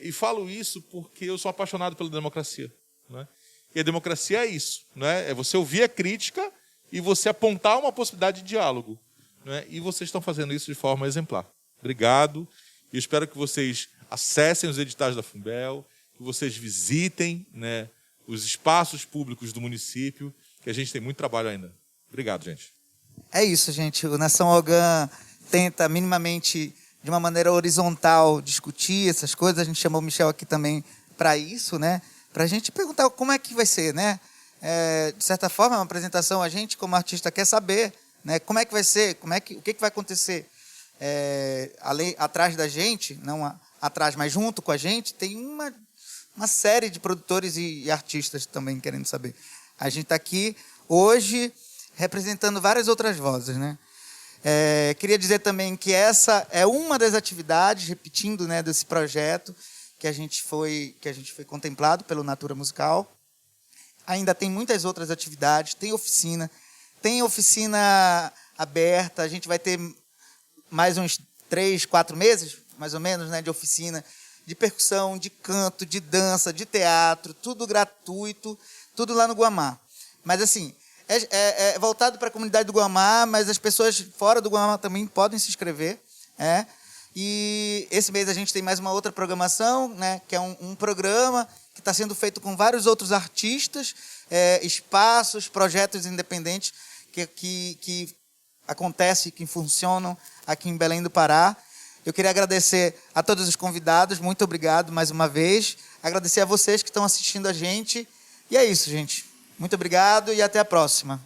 E falo isso porque eu sou apaixonado pela democracia, né? E a democracia é isso, né? É você ouvir a crítica e você apontar uma possibilidade de diálogo, né? E vocês estão fazendo isso de forma exemplar. Obrigado. E espero que vocês acessem os editais da Fumbel, que vocês visitem, né, os espaços públicos do município, que a gente tem muito trabalho ainda. Obrigado, gente. É isso, gente. O Nação Ogã tenta minimamente, de uma maneira horizontal, discutir essas coisas. A gente chamou o Michel aqui também para isso, né? Para a gente perguntar como é que vai ser, né? De certa forma, é uma apresentação, a gente, como artista, quer saber, né? Como é que vai ser, o que vai acontecer atrás da gente, não atrás, mas junto com a gente, tem uma série de produtores e artistas também querendo saber. A gente está aqui hoje representando várias outras vozes, né? Queria dizer também que essa é uma das atividades, repetindo, né, desse projeto que a gente foi contemplado pelo Natura Musical. Ainda tem muitas outras atividades, tem oficina aberta, a gente vai ter mais uns 3, 4 meses, mais ou menos, né, de oficina, de percussão, de canto, de dança, de teatro, tudo gratuito, tudo lá no Guamá. Mas, assim, é voltado para a comunidade do Guamá, mas as pessoas fora do Guamá também podem se inscrever. E esse mês a gente tem mais uma outra programação, né, que é um programa que está sendo feito com vários outros artistas, espaços, projetos independentes que acontecem, que funcionam aqui em Belém do Pará. Eu queria agradecer a todos os convidados, muito obrigado mais uma vez. Agradecer a vocês que estão assistindo a gente. E é isso, gente. Muito obrigado e até a próxima.